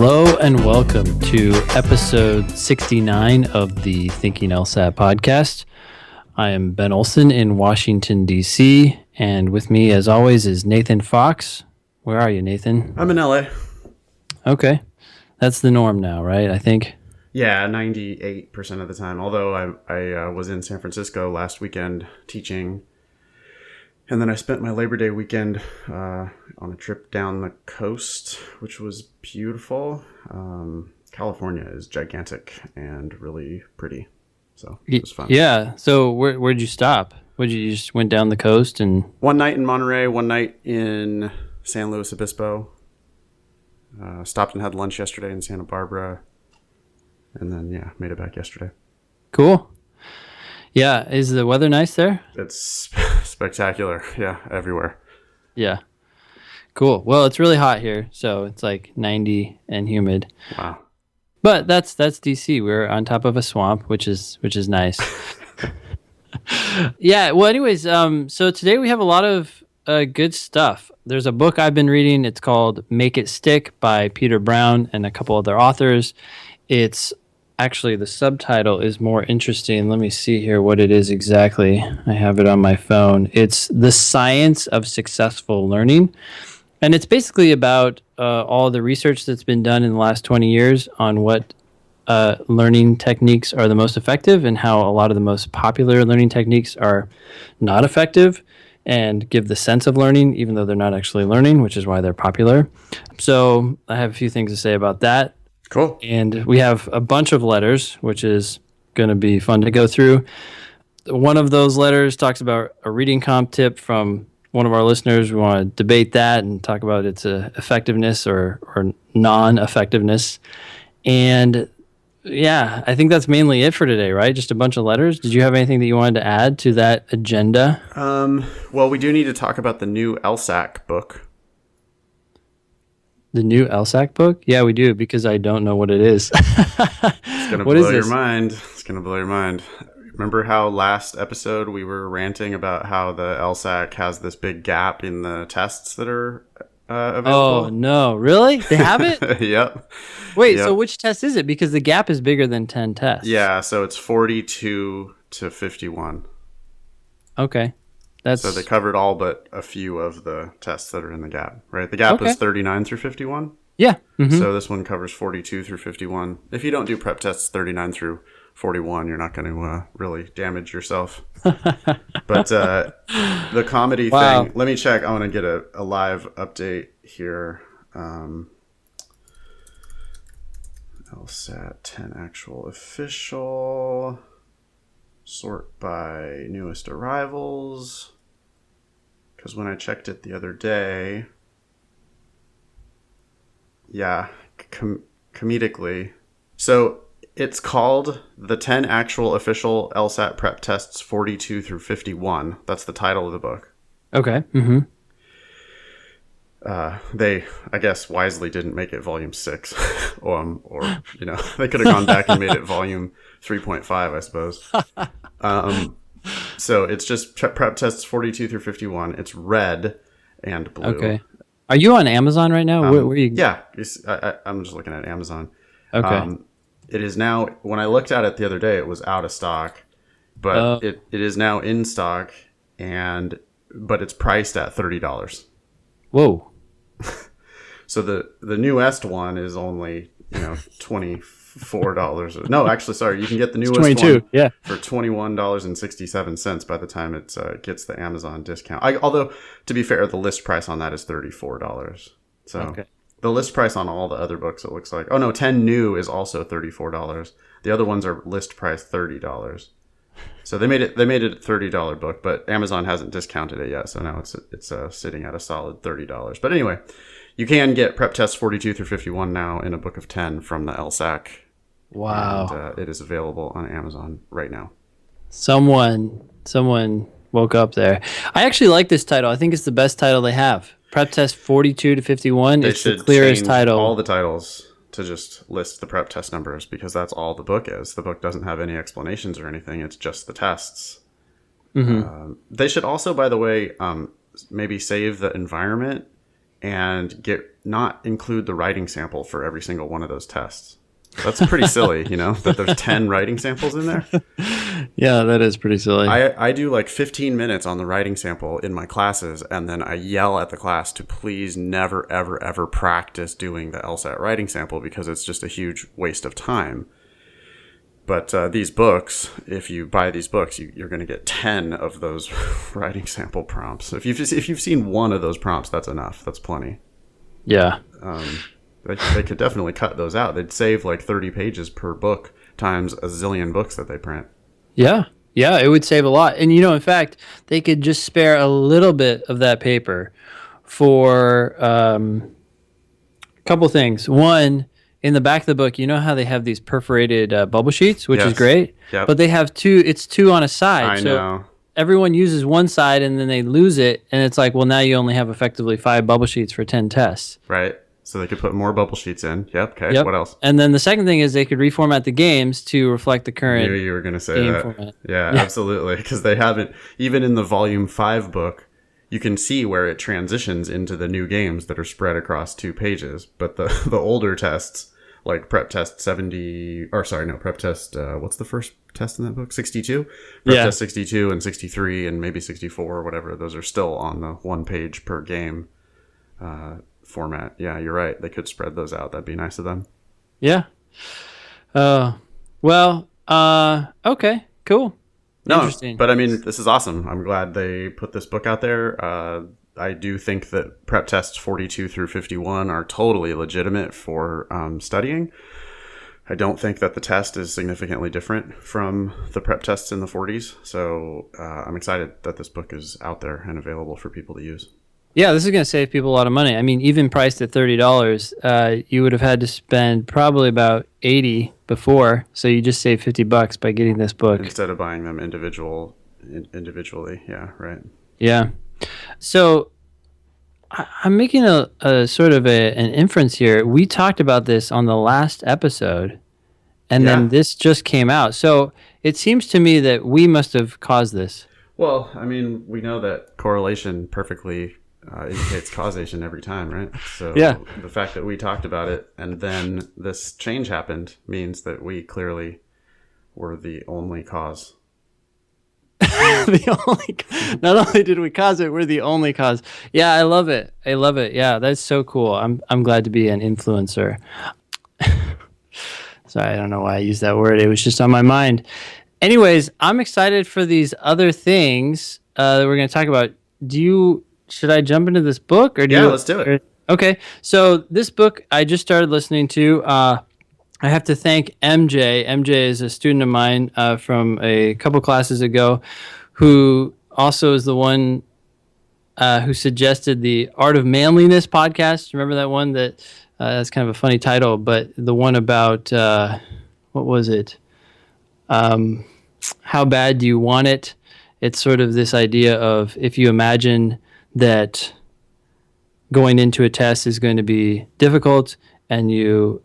Hello and welcome to episode 69 of the Thinking LSAT podcast. I am Ben Olson in Washington, D.C., and with me, as always, is Nathan Fox. Where are you, Nathan? I'm in LA. Okay. That's the norm now, right? I think. Yeah, 98% of the time. Although I was in San Francisco last weekend teaching. And then I spent my Labor Day weekend on a trip down the coast, which was beautiful. California is gigantic and really pretty. So it was fun. Yeah. So where'd you stop? You just went down the coast and... One night in Monterey, one night in San Luis Obispo. Stopped and had lunch yesterday in Santa Barbara. And then, yeah, made it back yesterday. Cool. Yeah. Is the weather nice there? It's spectacular. Yeah, everywhere. Yeah. Cool. Well, it's really hot here, so it's like 90 and humid. Wow. But that's DC. We're on top of a swamp, which is nice. Yeah. Well, anyways, so today we have a lot of good stuff. There's a book I've been reading. It's called Make It Stick by Peter Brown and a couple other authors. It's actually, the subtitle is more interesting. Let me see here what it is exactly. I have it on my phone. It's The Science of Successful Learning. And it's basically about all the research that's been done in the last 20 years on what learning techniques are the most effective and how a lot of the most popular learning techniques are not effective and give the sense of learning, even though they're not actually learning, which is why they're popular. So I have a few things to say about that. Cool. And we have a bunch of letters, which is going to be fun to go through. One of those letters talks about a reading comp tip from one of our listeners. We want to debate that and talk about its effectiveness or non-effectiveness. And yeah, I think that's mainly it for today, right? Just a bunch of letters. Did you have anything that you wanted to add to that agenda? Well, we do need to talk about the new LSAT book. The new LSAT book? Yeah, we do, because I don't know what it is. It's going to blow your mind. It's going to blow your mind. Remember how last episode we were ranting about how the LSAT has this big gap in the tests that are available? Oh, no. Really? They have it? Yep. Wait, Yep. So which test is it? Because the gap is bigger than 10 tests. Yeah, so it's 42 to 51. Okay. So they covered all but a few of the tests that are in the gap, right? The gap is 39 through 51. Yeah. Mm-hmm. So this one covers 42 through 51. If you don't do prep tests 39 through 41, you're not going to really damage yourself. But the comedy thing, let me check. I want to get a live update here. LSAT 10 actual official. Sort by newest arrivals. Because when I checked it the other day, yeah, comedically. So it's called the 10 actual official LSAT prep tests 42 through 51. That's the title of the book. Okay. Mm-hmm. They, I guess, wisely didn't make it volume 6. or they could have gone back and made it volume 3.5, I suppose. So it's just prep tests 42 through 51. It's red and blue. Okay. Are you on Amazon right now? Where are you? Yeah. I'm just looking at Amazon. Okay. It is now, when I looked at it the other day, it was out of stock. But it is now in stock, but it's priced at $30. Whoa. So the newest one is only, $24. No, actually, sorry. You can get the newest 22, one yeah, for $21.67 by the time it gets the Amazon discount. Although, to be fair, the list price on that is $34. So the list price on all the other books, it looks like. Oh, no, 10 new is also $34. The other ones are list price $30. So they made it a $30 book, but Amazon hasn't discounted it yet. So now it's sitting at a solid $30. But anyway, you can get prep tests 42 through 51 now in a book of 10 from the LSAC. Wow. And it is available on Amazon right now. Someone woke up there. I actually like this title. I think it's the best title they have. Prep test 42 to 51. It's the clearest title. All the titles to just list the prep test numbers, because that's all the book is. The book doesn't have any explanations or anything. It's just the tests. Mm-hmm. They should also, by the way, maybe save the environment and not include the writing sample for every single one of those tests. That's pretty silly, that there's 10 writing samples in there. Yeah, that is pretty silly. I do like 15 minutes on the writing sample in my classes, and then I yell at the class to please never, ever, ever practice doing the LSAT writing sample because it's just a huge waste of time. But these books, if you buy these books, you're going to get 10 of those writing sample prompts. If you've seen one of those prompts, that's enough. That's plenty. Yeah. They could definitely cut those out. They'd save like 30 pages per book times a zillion books that they print. Yeah. Yeah, it would save a lot. And, in fact, they could just spare a little bit of that paper for a couple things. One, in the back of the book, you know how they have these perforated bubble sheets, which is great. Yep. But they have two on a side. I know. Everyone uses one side and then they lose it. And it's like, well, now you only have effectively 5 bubble sheets for 10 tests. Right. So they could put more bubble sheets in. Yep. Okay. Yep. What else? And then the second thing is they could reformat the games to reflect the current. I knew you were going to say that. Format. Yeah, absolutely. Because they haven't, even in the volume 5 book, you can see where it transitions into the new games that are spread across 2 pages. But the older tests, like prep test 70, or sorry, no, prep test, what's the first test in that book? 62? Prep test 62 and 63 and maybe 64 or whatever. Those are still on the 1 page per game format. Yeah, you're right. They could spread those out. That'd be nice of them. Yeah. Okay, cool. No, interesting. But I mean, this is awesome. I'm glad they put this book out there. I do think that prep tests 42 through 51 are totally legitimate for studying. I don't think that the test is significantly different from the prep tests in the 40s. So I'm excited that this book is out there and available for people to use. Yeah, this is going to save people a lot of money. I mean, even priced at $30, you would have had to spend probably about $80 before. So you just save $50 by getting this book instead of buying them individually. Yeah, right. Yeah. So I'm making a sort of an inference here. We talked about this on the last episode, and then this just came out. So it seems to me that we must have caused this. Well, I mean, we know that correlation perfectly indicates causation every time, right? So the fact that we talked about it and then this change happened means that we clearly were the only cause. Not only did we cause it, we're the only cause. Yeah, I love it. Yeah, that's so cool. I'm glad to be an influencer. Sorry, I don't know why I used that word. It was just on my mind. Anyways, I'm excited for these other things that we're going to talk about. Should I jump into this book? Let's do it. Okay. So this book I just started listening to. I have to thank MJ. MJ is a student of mine from a couple classes ago who also is the one who suggested the Art of Manliness podcast. Remember that one? That's kind of a funny title, but the one about, what was it? How bad do you want it? It's sort of this idea of if you imagine that going into a test is going to be difficult and you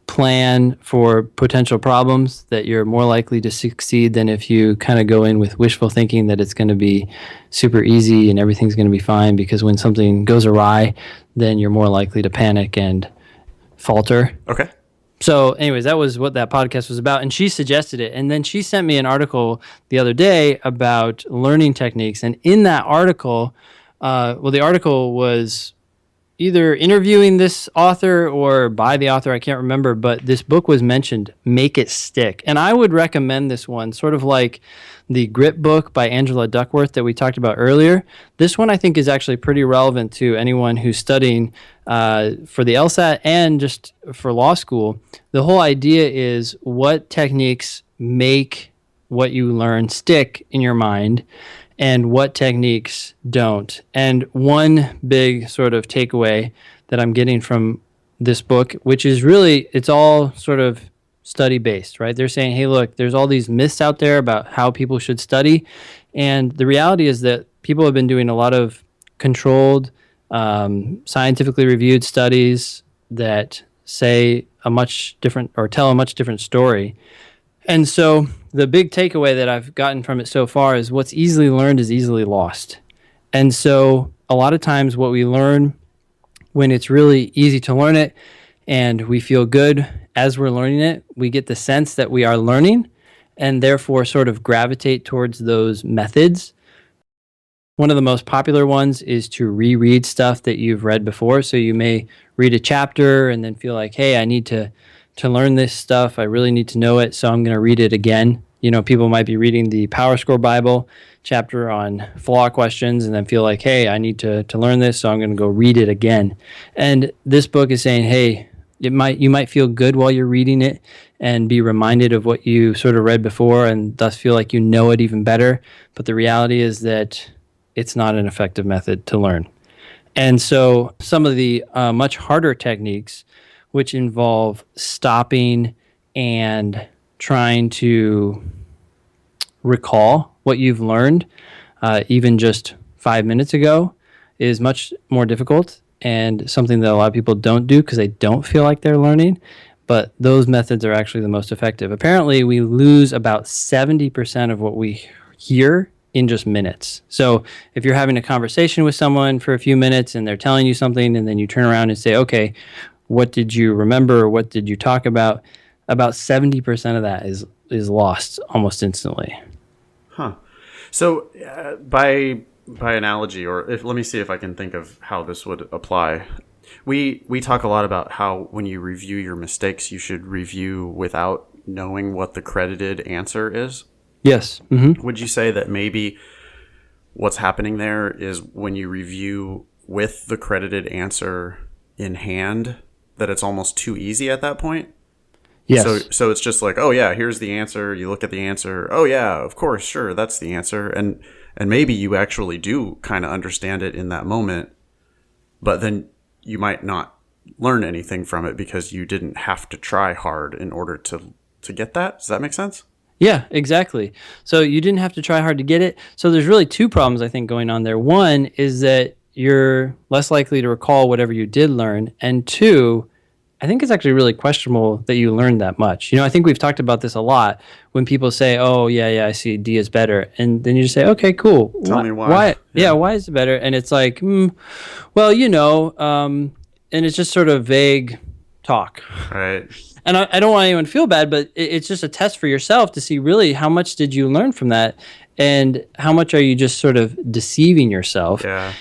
plan for potential problems, that you're more likely to succeed than if you kind of go in with wishful thinking that it's going to be super easy and everything's going to be fine, because when something goes awry, then you're more likely to panic and falter. Okay. So anyways, that was what that podcast was about, and she suggested it. And then she sent me an article the other day about learning techniques. And in that article, the article was either interviewing this author or by the author, I can't remember, but this book was mentioned, Make It Stick. And I would recommend this one, sort of like the Grit book by Angela Duckworth that we talked about earlier. This one I think is actually pretty relevant to anyone who's studying for the LSAT and just for law school. The whole idea is what techniques make what you learn stick in your mind and what techniques don't. And one big sort of takeaway that I'm getting from this book, which is really, it's all sort of study-based, right? They're saying, hey, look, there's all these myths out there about how people should study. And the reality is that people have been doing a lot of controlled, scientifically reviewed studies that say a much different, or tell a much different story. And so the big takeaway that I've gotten from it so far is what's easily learned is easily lost. And so a lot of times what we learn when it's really easy to learn it and we feel good as we're learning it, we get the sense that we are learning and therefore sort of gravitate towards those methods. One of the most popular ones is to reread stuff that you've read before. So you may read a chapter and then feel like, hey, I need to learn this stuff. I really need to know it, so I'm going to read it again. You know, people might be reading the Power Score Bible chapter on flaw questions and then feel like, hey, I need to learn this, so I'm going to go read it again. And this book is saying, hey, you might feel good while you're reading it and be reminded of what you sort of read before and thus feel like you know it even better. But the reality is that it's not an effective method to learn. And so some of the much harder techniques, which involve stopping and trying to recall what you've learned, even just 5 minutes ago, is much more difficult and something that a lot of people don't do because they don't feel like they're learning. But those methods are actually the most effective. Apparently, we lose about 70% of what we hear in just minutes. So if you're having a conversation with someone for a few minutes and they're telling you something and then you turn around and say, okay, what did you remember? What did you talk about? About 70% of that is lost almost instantly. Huh. So by analogy, or let me see if I can think of how this would apply. We talk a lot about how when you review your mistakes, you should review without knowing what the credited answer is. Yes. Mm-hmm. Would you say that maybe what's happening there is when you review with the credited answer in hand, that it's almost too easy at that point? Yes. So it's just like, oh yeah, here's the answer. You look at the answer. Oh yeah, of course, sure, that's the answer. And maybe you actually do kind of understand it in that moment, but then you might not learn anything from it because you didn't have to try hard in order to get that. Does that make sense? Yeah, exactly. So you didn't have to try hard to get it. So there's really two problems I think going on there. One is that you're less likely to recall whatever you did learn, and two, I think it's actually really questionable that you learned that much. You know, I think we've talked about this a lot when people say, "Oh, yeah, I see D is better," and then you just say, "Okay, cool. Tell me why." Why? Yeah, why is it better? And it's like, well, and it's just sort of vague talk. Right. And I don't want anyone to feel bad, but it's just a test for yourself to see really how much did you learn from that, and how much are you just sort of deceiving yourself. Yeah.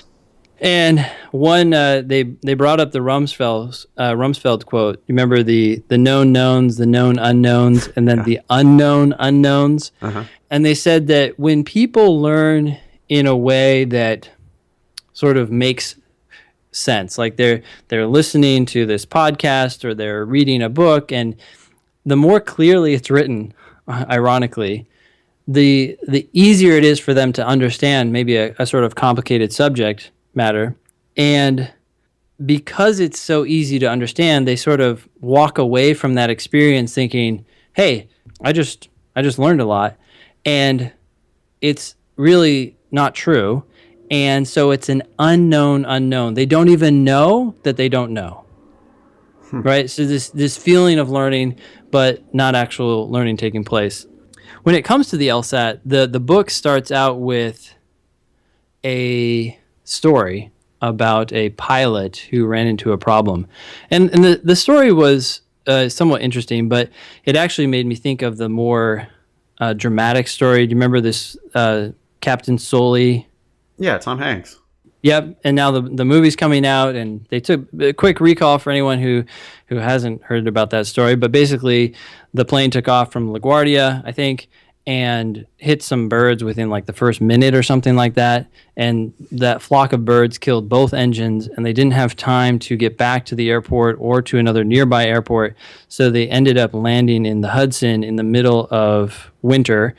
And one, they brought up the Rumsfeld quote. You remember the known knowns, the known unknowns, and then the unknown unknowns. Uh-huh. And they said that when people learn in a way that sort of makes sense, like they're listening to this podcast or they're reading a book, and the more clearly it's written, ironically, the easier it is for them to understand maybe a sort of complicated subject matter. And because it's so easy to understand, they sort of walk away from that experience thinking, hey, I just learned a lot, and it's really not true. And so it's an unknown. They don't even know that they don't know. Right? So this feeling of learning, but not actual learning taking place. When it comes to the LSAT, the book starts out with a story about a pilot who ran into a problem. And the story was somewhat interesting, but it actually made me think of the more dramatic story. Do you remember this Captain Sully? Yeah, Tom Hanks. Yep, and now the movie's coming out, and they took a quick recall for anyone who hasn't heard about that story. But basically, the plane took off from LaGuardia, I think, and hit some birds within like the first minute or something like that. And that flock of birds killed both engines, and they didn't have time to get back to the airport or to another nearby airport. So they ended up landing in the Hudson in the middle of winter.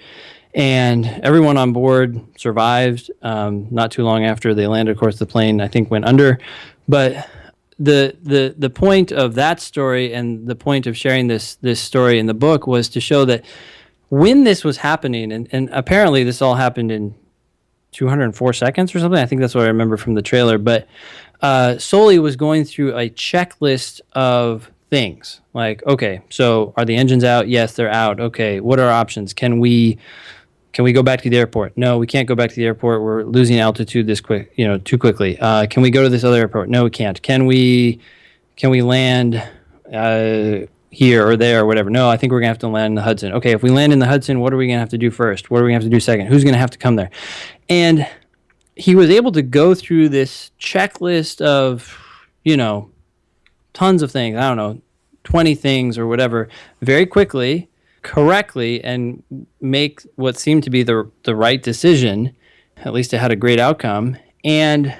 And everyone on board survived. Not too long after they landed, of course, the plane, I think, went under. But the point of that story and the point of sharing this story in the book was to show that when this was happening, and apparently this all happened in 204 seconds or something. I think that's what I remember from the trailer. But Sully was going through a checklist of things. Like, okay, so are the engines out? Yes, they're out. Okay, what are our options? Can we Can we go back to the airport? No, we can't go back to the airport. We're losing altitude this quick, too quickly. Can we go to this other airport? No, we can't. Can we land here or there or whatever? No, I think we're gonna have to land in the Hudson. Okay, if we land in the Hudson, what are we gonna have to do first? What are we gonna have to do second? Who's gonna have to come there? And he was able to go through this checklist of, tons of things. I don't know, 20 things or whatever, very quickly, correctly, and make what seemed to be the right decision. At least it had a great outcome. And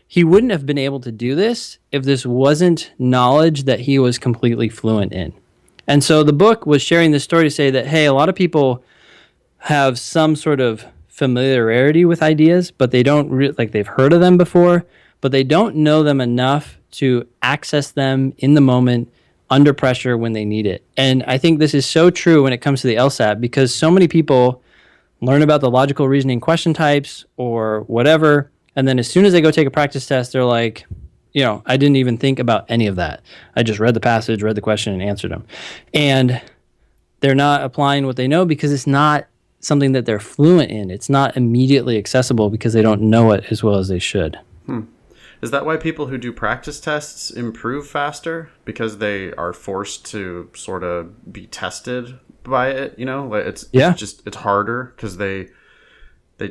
he wouldn't have been able to do this if this wasn't knowledge that he was completely fluent in. And so the book was sharing this story to say that, hey, a lot of people have some sort of familiarity with ideas, but they don't like they've heard of them before, but they don't know them enough to access them in the moment under pressure when they need it. And I think this is so true when it comes to the LSAT, because so many people learn about the logical reasoning question types or whatever, and then as soon as they go take a practice test, they're like, I didn't even think about any of that. I just read the passage, read the question, and answered them. And they're not applying what they know because it's not something that they're fluent in. It's not immediately accessible because they don't know it as well as they should. Is that why people who do practice tests improve faster? Because they are forced to sort of be tested by it, Like it's harder because they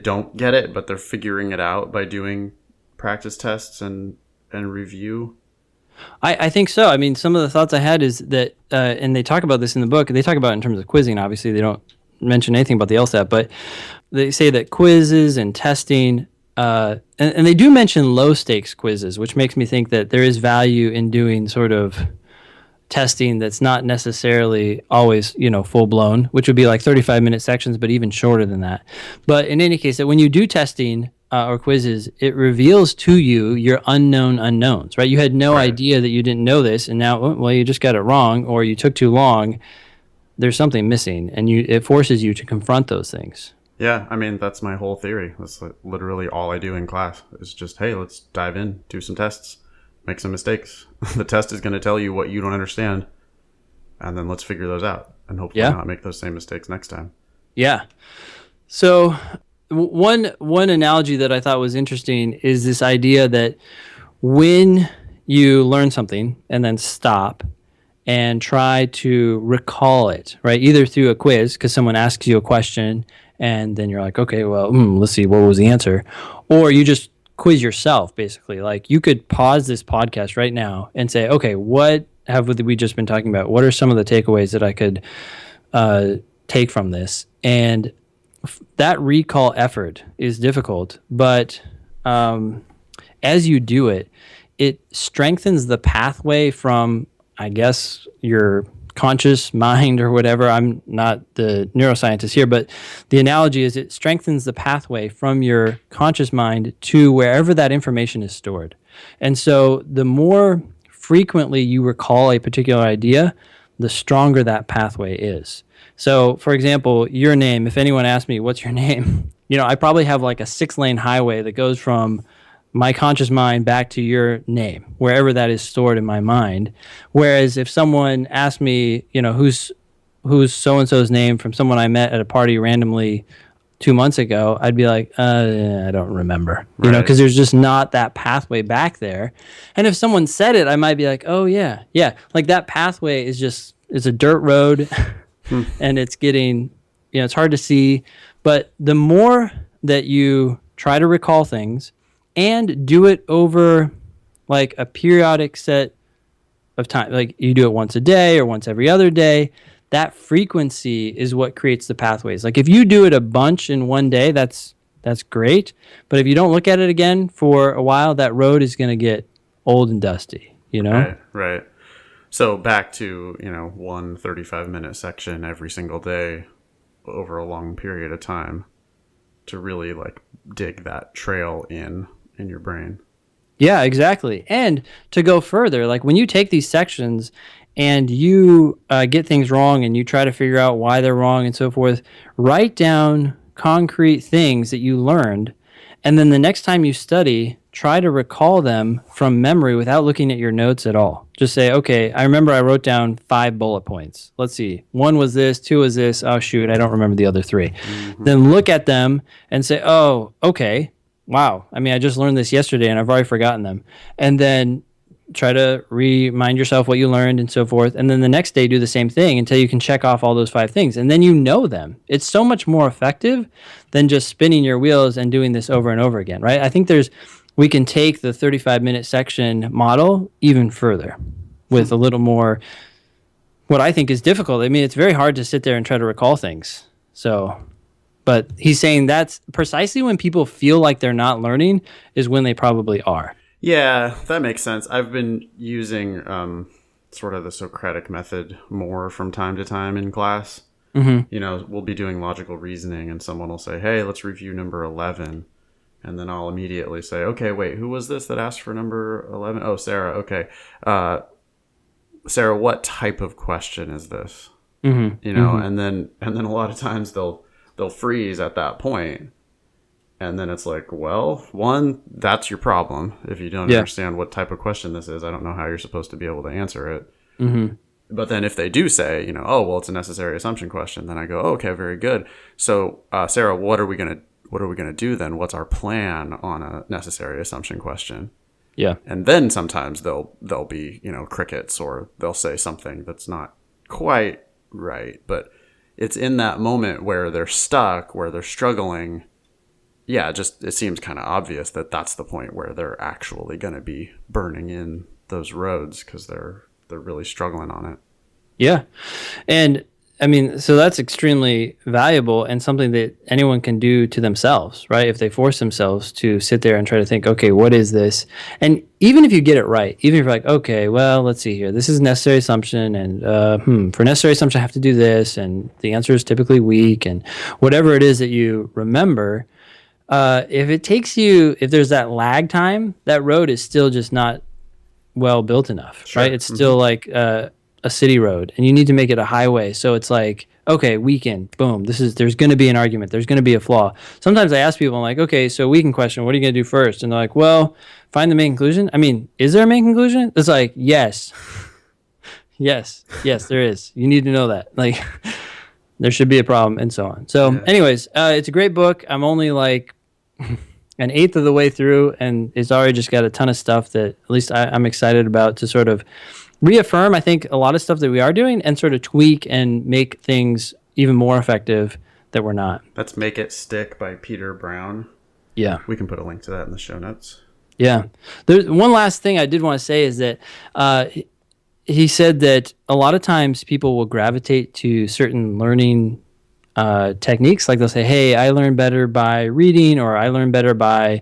don't get it, but they're figuring it out by doing practice tests and review. I think so. I mean, some of the thoughts I had is that, and they talk about this in the book, they talk about it in terms of quizzing. Obviously, they don't mention anything about the LSAT, but they say that quizzes and testing, and they do mention low stakes quizzes, which makes me think that there is value in doing sort of testing that's not necessarily always, full blown, which would be like 35-minute sections, but even shorter than that. But in any case, that when you do testing or quizzes, it reveals to you your unknown unknowns, right? You had no idea that you didn't know this, and now, well, you just got it wrong, or you took too long. There's something missing, and it forces you to confront those things. Yeah, I mean, that's my whole theory. That's literally all I do in class is just, hey, let's dive in, do some tests, make some mistakes. The test is going to tell you what you don't understand, and then let's figure those out and hopefully not make those same mistakes next time. Yeah. So one analogy that I thought was interesting is this idea that when you learn something and then stop and try to recall it, right? Either through a quiz, because someone asks you a question and then you're like, okay, well, let's see, what was the answer? Or you just quiz yourself, basically. Like, you could pause this podcast right now and say, okay, what have we just been talking about? What are some of the takeaways that I could take from this? And that recall effort is difficult, but as you do it, it strengthens the pathway from, I guess, your conscious mind or whatever. I'm not the neuroscientist here, but the analogy is it strengthens the pathway from your conscious mind to wherever that information is stored. And so the more frequently you recall a particular idea, the stronger that pathway is. So, for example, your name, if anyone asks me, what's your name? I probably have like a 6-lane highway that goes from my conscious mind back to your name, wherever that is stored in my mind. Whereas if someone asked me, who's so-and-so's name from someone I met at a party randomly 2 months ago, I'd be like, I don't remember, because there's just not that pathway back there. And if someone said it, I might be like, oh yeah. Like that pathway is a dirt road and it's getting, it's hard to see. But the more that you try to recall things, and do it over like a periodic set of time, like you do it once a day or once every other day, that frequency is what creates the pathways. Like if you do it a bunch in one day, that's great. But if you don't look at it again for a while, that road is going to get old and dusty, Right. So back to, one 35-minute section every single day over a long period of time to really like dig that trail in your brain. Yeah, exactly. And to go further, like when you take these sections and you get things wrong and you try to figure out why they're wrong and so forth, write down concrete things that you learned. And then the next time you study, try to recall them from memory without looking at your notes at all. Just say, okay, I remember I wrote down 5 bullet points. Let's see. 1 was this, 2 was this. Oh, shoot, I don't remember the other 3. Mm-hmm. Then look at them and say, oh, okay, wow. I mean, I just learned this yesterday and I've already forgotten them. And then try to remind yourself what you learned and so forth. And then the next day, do the same thing until you can check off all those 5 things. And then you know them. It's so much more effective than just spinning your wheels and doing this over and over again, right? I think we can take the 35-minute section model even further with a little more, what I think is difficult. I mean, it's very hard to sit there and try to recall things. So, but he's saying that's precisely when people feel like they're not learning is when they probably are. Yeah, that makes sense. I've been using sort of the Socratic method more from time to time in class. Mm-hmm. You know, we'll be doing logical reasoning and someone will say, hey, let's review number 11. And then I'll immediately say, okay, wait, who was this that asked for number 11? Oh, Sarah. Okay. Sarah, what type of question is this? Mm-hmm. You know, mm-hmm. and then a lot of times they'll freeze at that point. And then it's like, well, one, that's your problem. If you don't understand what type of question this is, I don't know how you're supposed to be able to answer it. Mm-hmm. But then if they do say, you know, oh, well, it's a necessary assumption question, then I go, oh, okay, very good. So, Sarah, what are we going to do then? What's our plan on a necessary assumption question? Yeah. And then sometimes they'll be, you know, crickets, or they'll say something that's not quite right. But it's in that moment where they're stuck, where they're struggling. Yeah, just it seems kind of obvious that that's the point where they're actually going to be burning in those roads because they're really struggling on it. Yeah. And I mean, so that's extremely valuable and something that anyone can do to themselves, right? If they force themselves to sit there and try to think, okay, what is this? And even if you get it right, even if you're like, okay, well, let's see here. This is a necessary assumption. And for necessary assumption, I have to do this. And the answer is typically weak. And whatever it is that you remember, if there's that lag time, that road is still just not well built enough, Sure. right? It's still like a city road, and you need to make it a highway. So it's like, okay, weekend, boom. There's going to be an argument. There's going to be a flaw. Sometimes I ask people, I'm like, okay, so weekend question, what are you going to do first? And they're like, well, find the main conclusion. I mean, is there a main conclusion? It's like, yes, yes, there is. You need to know that. Like, there should be a problem, and so on. So, anyways, it's a great book. I'm only like an eighth of the way through, and it's already just got a ton of stuff that at least I'm excited about to sort of reaffirm, I think, a lot of stuff that we are doing and sort of tweak and make things even more effective that we're not. Let's Make It Stick by Peter Brown. Yeah. We can put a link to that in the show notes. Yeah. There's one last thing I did want to say is that he said that a lot of times people will gravitate to certain learning techniques. Like they'll say, hey, I learn better by reading, or I learn better by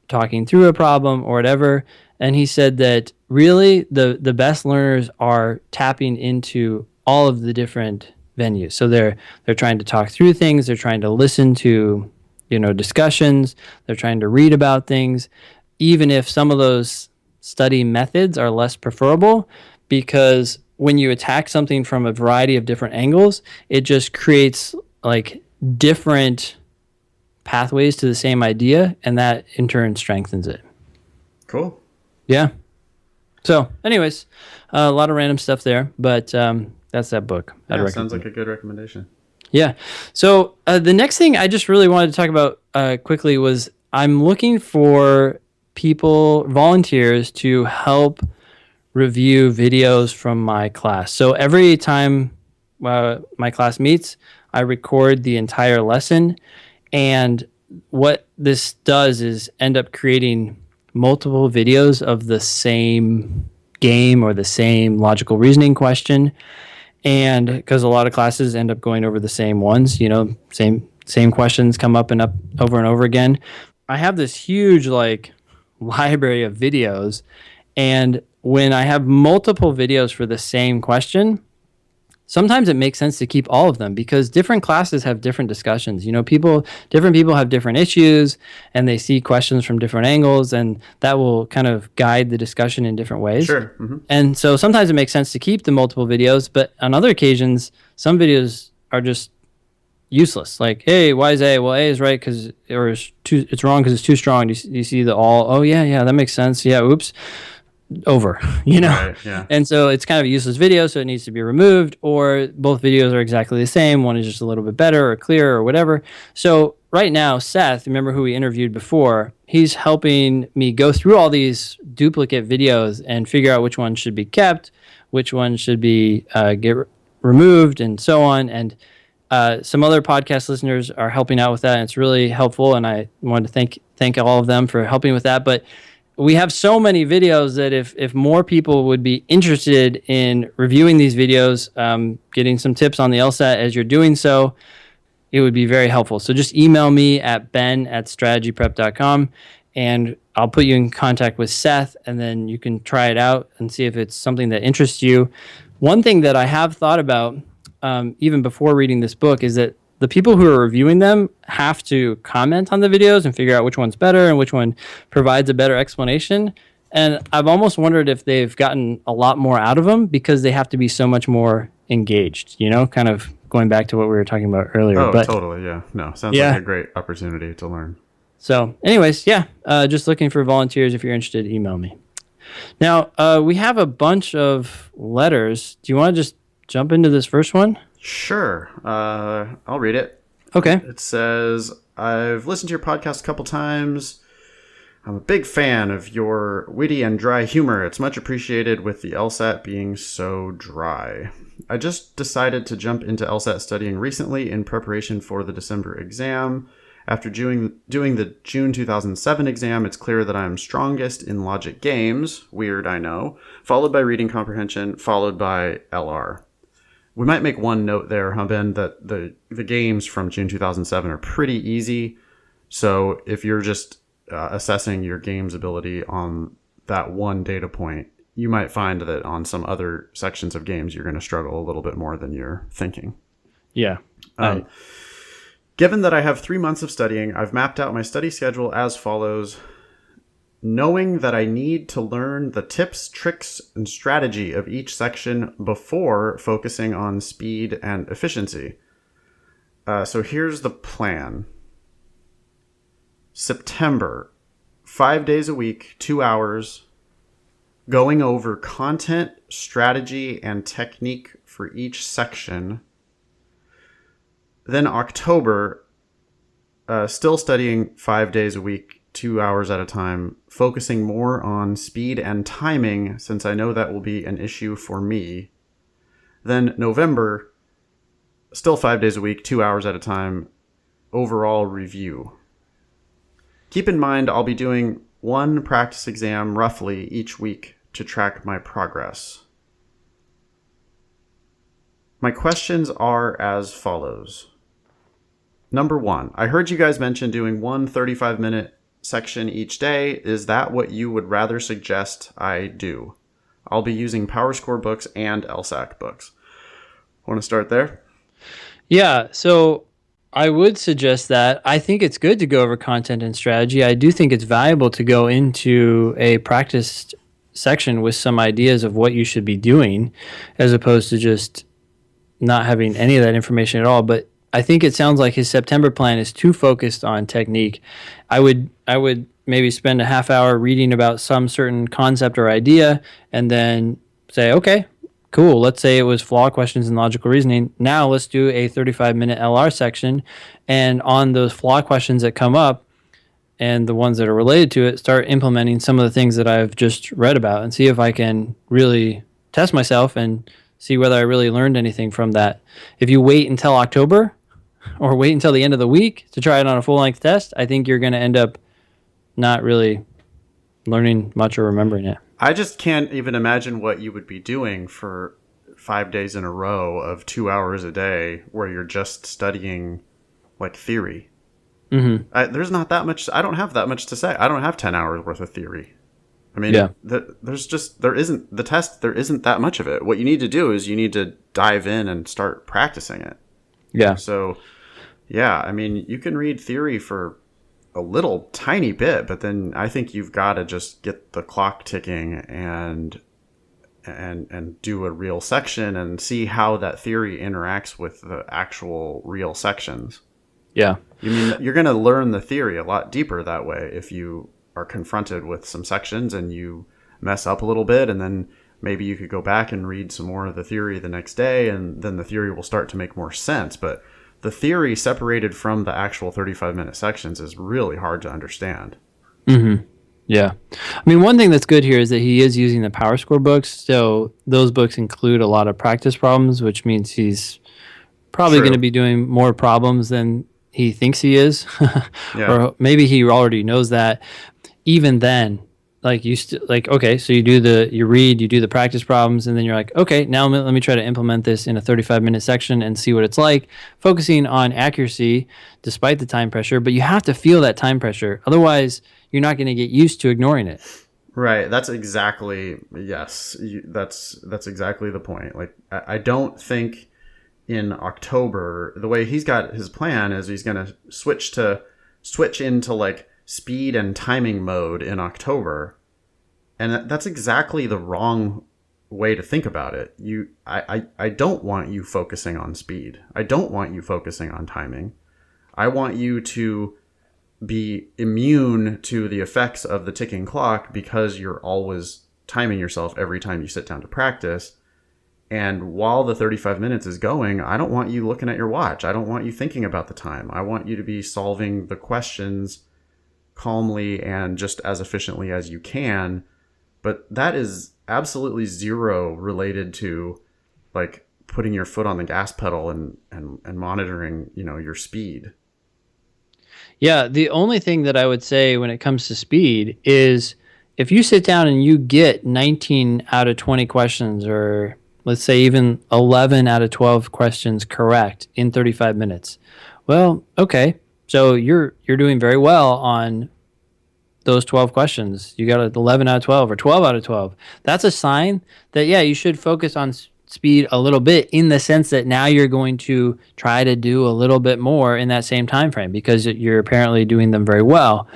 talking through a problem, or whatever. And he said that really the best learners are tapping into all of the different venues. So they're trying to talk through things. They're trying to listen to, discussions. They're trying to read about things, even if some of those study methods are less preferable, because when you attack something from a variety of different angles, it just creates like different pathways to the same idea, and that in turn strengthens it. Cool. Yeah. So anyways, a lot of random stuff there, but that's that book. Yeah, sounds like a good recommendation. Yeah. So the next thing I just really wanted to talk about quickly was I'm looking for volunteers to help review videos from my class. So every time my class meets, I record the entire lesson. And what this does is end up creating multiple videos of the same game or the same logical reasoning question. And because a lot of classes end up going over the same ones, same questions come up and up over and over again. I have this huge library of videos, and when I have multiple videos for the same question, sometimes it makes sense to keep all of them because different classes have different discussions. Different people have different issues, and they see questions from different angles, and that will kind of guide the discussion in different ways. Sure. Mm-hmm. And so sometimes it makes sense to keep the multiple videos, but on other occasions, some videos are just, useless. Like, hey, why is A? Well, A is right because, or it's wrong because it's too strong. Do you see the all? Oh yeah, yeah, that makes sense. Yeah, oops, over. Right. Yeah. And so it's kind of a useless video, so it needs to be removed. Or both videos are exactly the same. One is just a little bit better or clearer or whatever. So right now, Seth, remember who we interviewed before? He's helping me go through all these duplicate videos and figure out which ones should be kept, which ones should be removed, and so on. And some other podcast listeners are helping out with that, and it's really helpful. And I wanted to thank all of them for helping with that. But we have so many videos that if more people would be interested in reviewing these videos, getting some tips on the LSAT as you're doing so, it would be very helpful. So just email me at ben@strategyprep.com, and I'll put you in contact with Seth, and then you can try it out and see if it's something that interests you. One thing that I have thought about, even before reading this book, is that the people who are reviewing them have to comment on the videos and figure out which one's better and which one provides a better explanation. And I've almost wondered if they've gotten a lot more out of them because they have to be so much more engaged, kind of going back to what we were talking about earlier. Oh, totally. Yeah. No, sounds like a great opportunity to learn. So anyways, yeah, just looking for volunteers. If you're interested, email me. Now, we have a bunch of letters. Do you want to just jump into this first one? Sure. I'll read it. Okay. It says, I've listened to your podcast a couple times. I'm a big fan of your witty and dry humor. It's much appreciated with the LSAT being so dry. I just decided to jump into LSAT studying recently in preparation for the December exam. After doing the June 2007 exam, it's clear that I'm strongest in logic games, weird I know, followed by reading comprehension, followed by LR. We might make one note there, Ben, that the games from June 2007 are pretty easy. So if you're just assessing your game's ability on that one data point, you might find that on some other sections of games, you're going to struggle a little bit more than you're thinking. Yeah. Given that I have 3 months of studying, I've mapped out my study schedule as follows. Knowing that I need to learn the tips, tricks, and strategy of each section before focusing on speed and efficiency. So here's the plan. September, 5 days a week, 2 hours, going over content, strategy, and technique for each section. Then October, still studying 5 days a week, 2 hours at a time, focusing more on speed and timing since I know that will be an issue for me. Then November, still 5 days a week, 2 hours at a time, overall review. Keep in mind I'll be doing one practice exam roughly each week to track my progress. My questions are as follows. Number 1, I heard you guys mention doing one 35-minute section each day. Is that what you would rather suggest I do? I'll be using PowerScore books and LSAC books. Want to start there? Yeah, so I would suggest that. I think it's good to go over content and strategy. I do think it's valuable to go into a practice section with some ideas of what you should be doing as opposed to just not having any of that information at all. But I think it sounds like his September plan is too focused on technique. I would maybe spend a half hour reading about some certain concept or idea and then say, okay, cool. Let's say it was flaw questions and logical reasoning. Now let's do a 35-minute LR section. And on those flaw questions that come up and the ones that are related to it, start implementing some of the things that I've just read about and see if I can really test myself and see whether I really learned anything from that. If you wait until October or wait until the end of the week to try it on a full-length test, I think you're going to end up not really learning much or remembering it. I just can't even imagine what you would be doing for 5 days in a row of 2 hours a day where you're just studying like theory. Mm-hmm. There's not that much. I don't have that much to say. I don't have 10 hours worth of theory. I mean, yeah. There isn't that much of it. What you need to do is you need to dive in and start practicing it. Yeah. So, yeah, I mean, you can read theory for a little tiny bit, but then I think you've got to just get the clock ticking and and do a real section and see how that theory interacts with the actual real sections. Yeah. You mean you're going to learn the theory a lot deeper that way if you are confronted with some sections and you mess up a little bit, and then maybe you could go back and read some more of the theory the next day, and then the theory will start to make more sense. But the theory separated from the actual 35-minute sections is really hard to understand. Mm-hmm. Yeah. I mean, one thing that's good here is that he is using the Power Score books. So those books include a lot of practice problems, which means he's probably going to be doing more problems than he thinks he is. Yeah. Or maybe he already knows that. Even then, like okay, so you read, you do the practice problems, and then you're like, okay, now let me try to implement this in a 35-minute section and see what it's like, focusing on accuracy despite the time pressure. But you have to feel that time pressure. Otherwise, you're not going to get used to ignoring it. Right. That's exactly, yes. That's exactly the point. Like, I don't think in October, the way he's got his plan is he's going to switch into like speed and timing mode in October. And that's exactly the wrong way to think about it. I don't want you focusing on speed. I don't want you focusing on timing. I want you to be immune to the effects of the ticking clock because you're always timing yourself every time you sit down to practice. And while the 35 minutes is going, I don't want you looking at your watch. I don't want you thinking about the time. I want you to be solving the questions calmly and just as efficiently as you can. But that is absolutely zero related to like putting your foot on the gas pedal and monitoring, your speed. Yeah, the only thing that I would say when it comes to speed is if you sit down and you get 19 out of 20 questions, or let's say even 11 out of 12 questions correct in 35 minutes. Well, okay. So you're doing very well on those 12 questions. You got an 11 out of 12 or 12 out of 12. That's a sign that, yeah, you should focus on speed a little bit, in the sense that now you're going to try to do a little bit more in that same time frame because you're apparently doing them very well.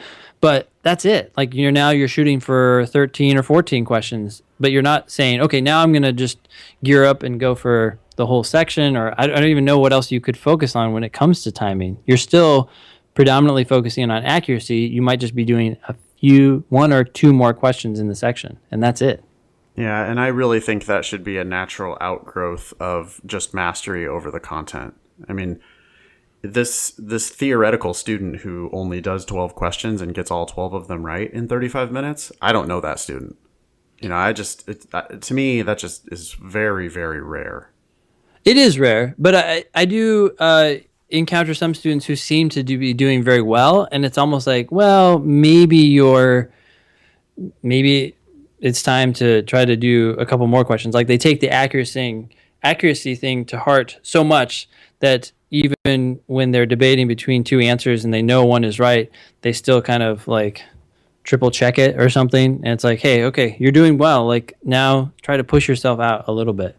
But that's it. Like you're shooting for 13 or 14 questions, but you're not saying, okay, now I'm going to just gear up and go for the whole section, or I don't even know what else you could focus on when it comes to timing. You're still predominantly focusing on accuracy. You might just be doing one or two more questions in the section, and that's it. Yeah, and I really think that should be a natural outgrowth of just mastery over the content. I mean, this theoretical student who only does 12 questions and gets all 12 of them right in 35 minutes, I don't know that student. To me, that just is very, very rare. It is rare, but I do encounter some students who seem to be doing very well, and it's almost like, well, maybe it's time to try to do a couple more questions. Like they take the accuracy thing to heart so much that even when they're debating between two answers and they know one is right, they still kind of like triple check it or something. And it's like, hey, okay, you're doing well. Like now try to push yourself out a little bit.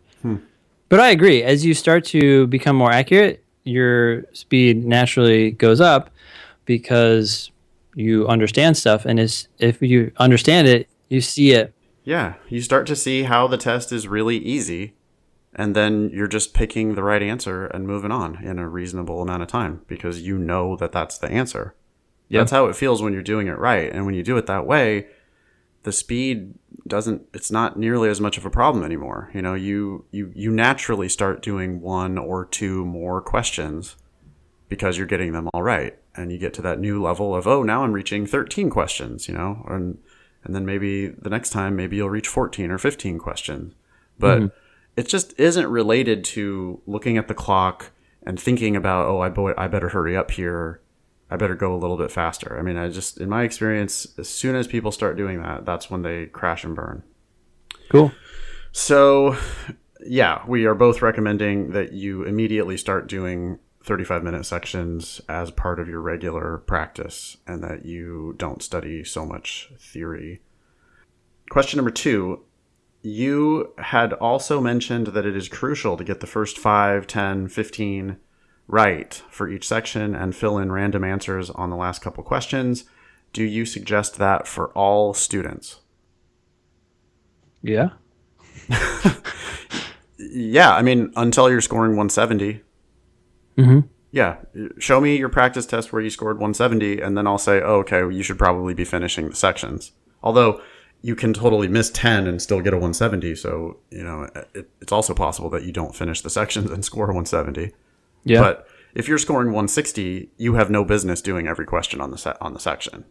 But I agree. As you start to become more accurate, your speed naturally goes up because you understand stuff. And if you understand it, you see it. Yeah, you start to see how the test is really easy, and then you're just picking the right answer and moving on in a reasonable amount of time because you know that that's the answer. Yep. That's how it feels when you're doing it right. And when you do it that way, the speed it's not nearly as much of a problem anymore. You naturally start doing one or two more questions because you're getting them all right. And you get to that new level of, oh, now I'm reaching 13 questions, and then maybe the next time, maybe you'll reach 14 or 15 questions. But it just isn't related to looking at the clock and thinking about, oh, I better hurry up here. I better go a little bit faster. I mean, in my experience, as soon as people start doing that, that's when they crash and burn. Cool. So, yeah, we are both recommending that you immediately start doing 35-minute sections as part of your regular practice and that you don't study so much theory. Question number 2, you had also mentioned that it is crucial to get the first 5, 10, 15 right for each section and fill in random answers on the last couple questions. Do you suggest that for all students? Yeah. Yeah, I mean, until you're scoring 170. Mm-hmm. Yeah, show me your practice test where you scored 170, and then I'll say, oh, okay, you should probably be finishing the sections. Although you can totally miss 10 and still get a 170, so it's also possible that you don't finish the sections and score 170. Yeah. But if you're scoring 160, you have no business doing every question on the section.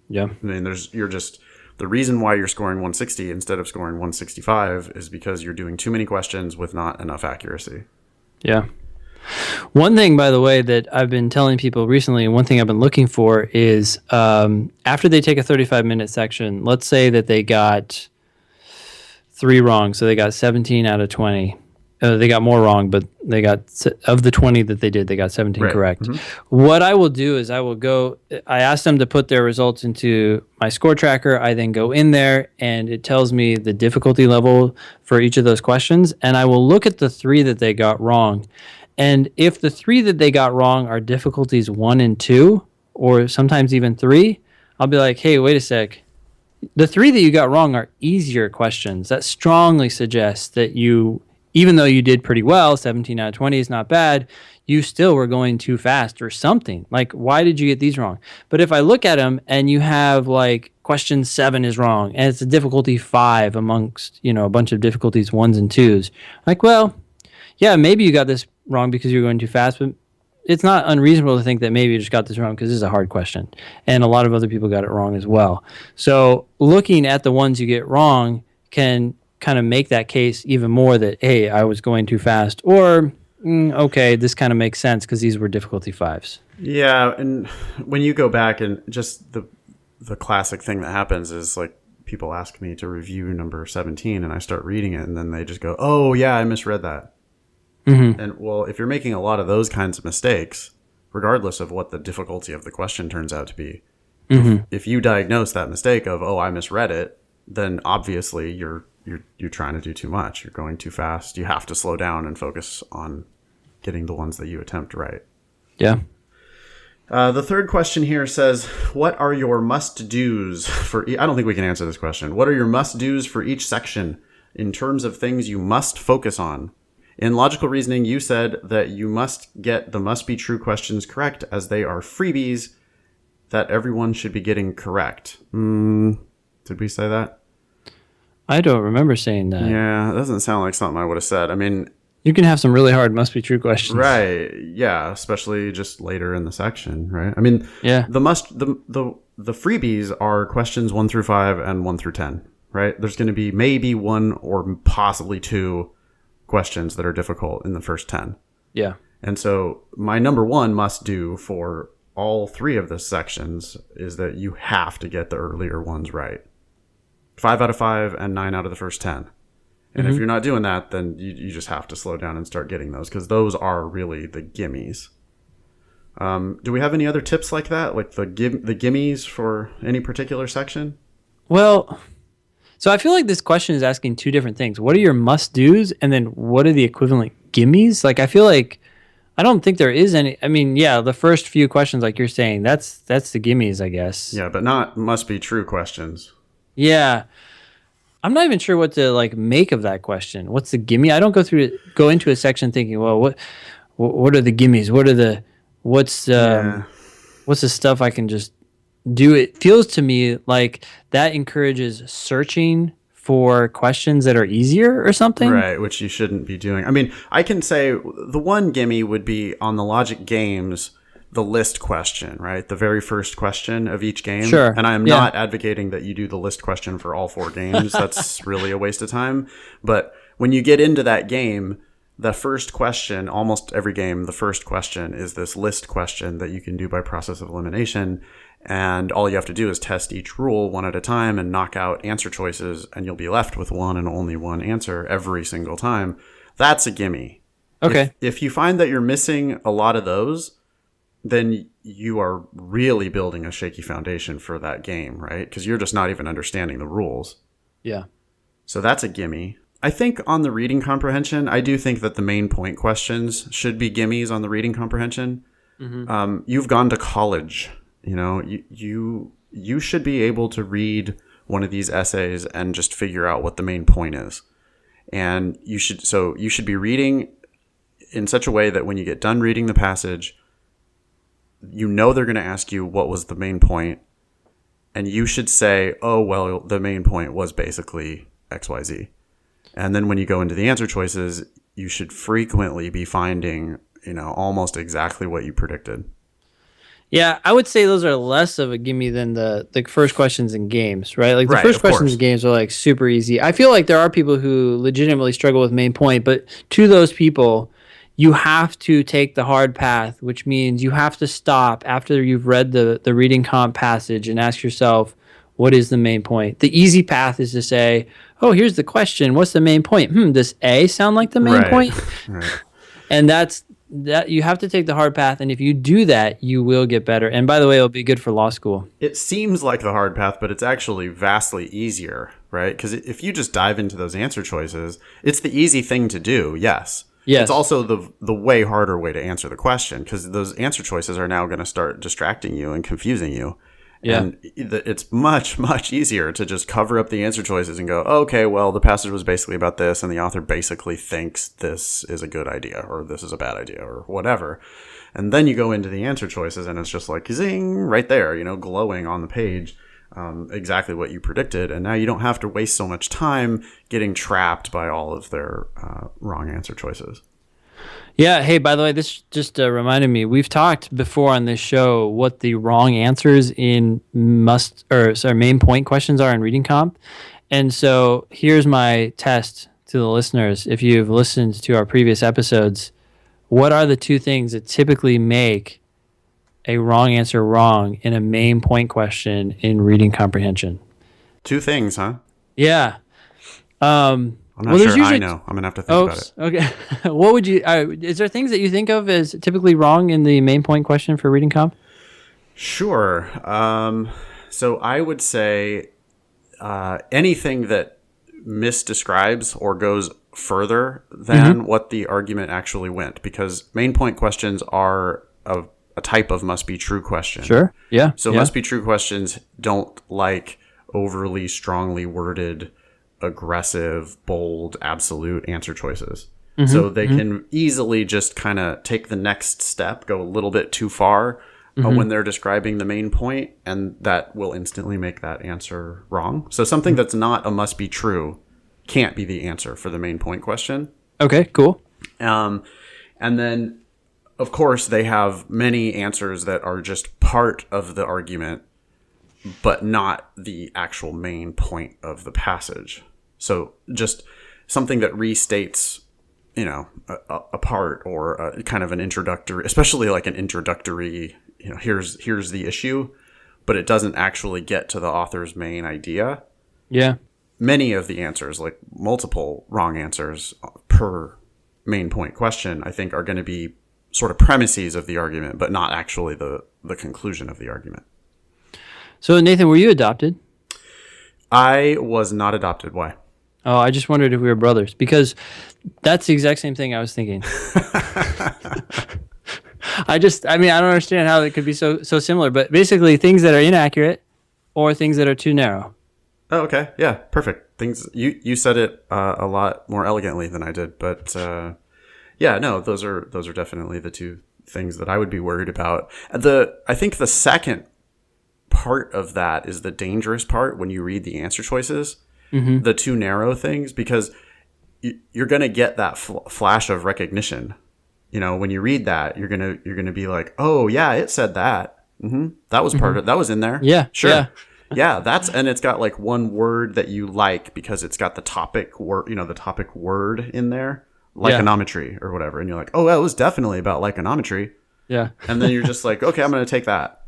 Yeah. I mean, the reason why you're scoring 160 instead of scoring 165 is because you're doing too many questions with not enough accuracy. Yeah. One thing, by the way, that I've been telling people recently, and one thing I've been looking for is after they take a 35-minute section, let's say that they got 3 wrong, so they got 17 out of 20. They got more wrong, but they got, of the 20 that they did, they got 17 correct. Mm-hmm. What I will do is I ask them to put their results into my score tracker. I then go in there and it tells me the difficulty level for each of those questions. And I will look at the 3 that they got wrong. And if the 3 that they got wrong are difficulties 1 and 2, or sometimes even 3, I'll be like, hey, wait a sec. The 3 that you got wrong are easier questions. That strongly suggests that you, even though you did pretty well, 17 out of 20 is not bad, you still were going too fast or something. Like, why did you get these wrong? But if I look at them and you have like question 7 is wrong and it's a difficulty 5 amongst, a bunch of difficulties 1s and 2s, like, well, yeah, maybe you got this wrong because you're going too fast, but it's not unreasonable to think that maybe you just got this wrong because this is a hard question. And a lot of other people got it wrong as well. So looking at the ones you get wrong can kind of make that case even more that, hey, I was going too fast, or okay, this kind of makes sense because these were difficulty 5s. Yeah, and when you go back and just the classic thing that happens is like people ask me to review number 17 and I start reading it and then they just go, oh yeah, I misread that. Mm-hmm. And well, if you're making a lot of those kinds of mistakes, regardless of what the difficulty of the question turns out to be, if you diagnose that mistake of, oh, I misread it, then obviously you're trying to do too much. You're going too fast. You have to slow down and focus on getting the ones that you attempt right. Yeah. The third question here says, what are your must-dos for... I don't think we can answer this question. What are your must-dos for each section in terms of things you must focus on? In logical reasoning, you said that you must get the must-be-true questions correct as they are freebies that everyone should be getting correct. Did we say that? I don't remember saying that. Yeah, it doesn't sound like something I would have said. I mean... You can have some really hard must-be-true questions. Right, yeah, especially just later in the section, right? I mean, yeah. the freebies are questions 1 through 5 and 1 through 10, right? There's going to be maybe 1 or possibly 2 questions that are difficult in the first 10. Yeah. And so my number 1 must do for all 3 of the sections is that you have to get the earlier ones right. 5 out of 5 and 9 out of the first 10. And if you're not doing that, then you just have to slow down and start getting those, because those are really the gimmies. Do we have any other tips like that, like the gimmies for any particular section? Well, so I feel like this question is asking 2 different things. What are your must-dos, and then what are the equivalent gimmies? Like, I feel like I don't think there is any. I mean, yeah, the first few questions, like you're saying, that's the gimmies, I guess. Yeah, but not must-be-true questions. Yeah. I'm not even sure what to like make of that question. What's the gimme? I don't go into a section thinking, well, what are the gimmies? What's the stuff I can just do? It feels to me like that encourages searching for questions that are easier or something. Right, which you shouldn't be doing. I mean, I can say the one gimme would be on the logic games, the list question, right? The very first question of each game. Sure. And I am not advocating that you do the list question for all 4 games. That's really a waste of time. But when you get into that game, the first question, almost every game, the first question is this list question that you can do by process of elimination. And all you have to do is test each rule one at a time and knock out answer choices, and you'll be left with one and only one answer every single time. That's a gimme. Okay. If you find that you're missing a lot of those, then you are really building a shaky foundation for that game, right? Because you're just not even understanding the rules. Yeah. So that's a gimme. I think on the reading comprehension, I do think that the main point questions should be gimmies on the reading comprehension. Mm-hmm. You've gone to college. You know, you should be able to read one of these essays and just figure out what the main point is. And you should be reading in such a way that when you get done reading the passage, you know they're going to ask you what was the main point, and you should say, oh, well, the main point was basically XYZ. And then when you go into the answer choices, you should frequently be finding, almost exactly what you predicted. Yeah, I would say those are less of a gimme than the first questions in games, right? Like the first questions in games are like super easy. I feel like there are people who legitimately struggle with main point, but to those people, you have to take the hard path, which means you have to stop after you've read the reading comp passage and ask yourself, what is the main point? The easy path is to say, oh, here's the question. What's the main point? Does A sound like the main point? Right. And that you have to take the hard path. And if you do that, you will get better. And by the way, it'll be good for law school. It seems like the hard path, but it's actually vastly easier, right? Because if you just dive into those answer choices, it's the easy thing to do. Yes. It's also the way harder way to answer the question, because those answer choices are now going to start distracting you and confusing you. Yeah. And it's much, much easier to just cover up the answer choices and go, okay, well, the passage was basically about this, and the author basically thinks this is a good idea, or this is a bad idea, or whatever. And then you go into the answer choices, and it's just like, zing, right there, glowing on the page, exactly what you predicted. And now you don't have to waste so much time getting trapped by all of their wrong answer choices. Yeah. Hey, by the way, this just reminded me, we've talked before on this show what the wrong answers in main point questions are in reading comp. And so here's my test to the listeners. If you've listened to our previous episodes, what are the two things that typically make a wrong answer wrong in a main point question in reading comprehension? Two things, huh? Yeah. I'm not sure I know. I'm going to have to think about it. Okay. What would you... is there things that you think of as typically wrong in the main point question for reading comp? Sure. So I would say anything that misdescribes or goes further than what the argument actually went, because main point questions are a type of must-be-true question. Sure. Yeah. So must-be-true questions don't like overly strongly worded, aggressive, bold, absolute answer choices. So they can easily just kind of take the next step, go a little bit too far when they're describing the main point, and that will instantly make that answer wrong. So something that's not a must be true can't be the answer for the main point question. Okay, cool. And then, of course, they have many answers that are just part of the argument, but not the actual main point of the passage. So just something that restates, a part, or a kind of an introductory, especially like an introductory, here's the issue, but it doesn't actually get to the author's main idea. Yeah. Many of the answers, like multiple wrong answers per main point question, I think are going to be sort of premises of the argument, but not actually the conclusion of the argument. So Nathan, were you adopted? I was not adopted. Why? Oh, I just wondered if we were brothers, because that's the exact same thing I was thinking. I don't understand how it could be so similar, but basically things that are inaccurate or things that are too narrow. Oh, okay. Yeah, perfect. Things you said it a lot more elegantly than I did, but those are definitely the two things that I would be worried about. I think the second part of that is the dangerous part when you read the answer choices. The too narrow things, because you're going to get that flash of recognition. When you read that, you're going to be like, oh yeah, it said that. That was part of that was in there. Yeah. Sure. Yeah. And it's got like one word that you like because it's got the topic word, the topic word in there, lyconometry or whatever. And you're like, oh, well, it was definitely about lyconometry. Yeah. And then you're just like, okay, I'm going to take that.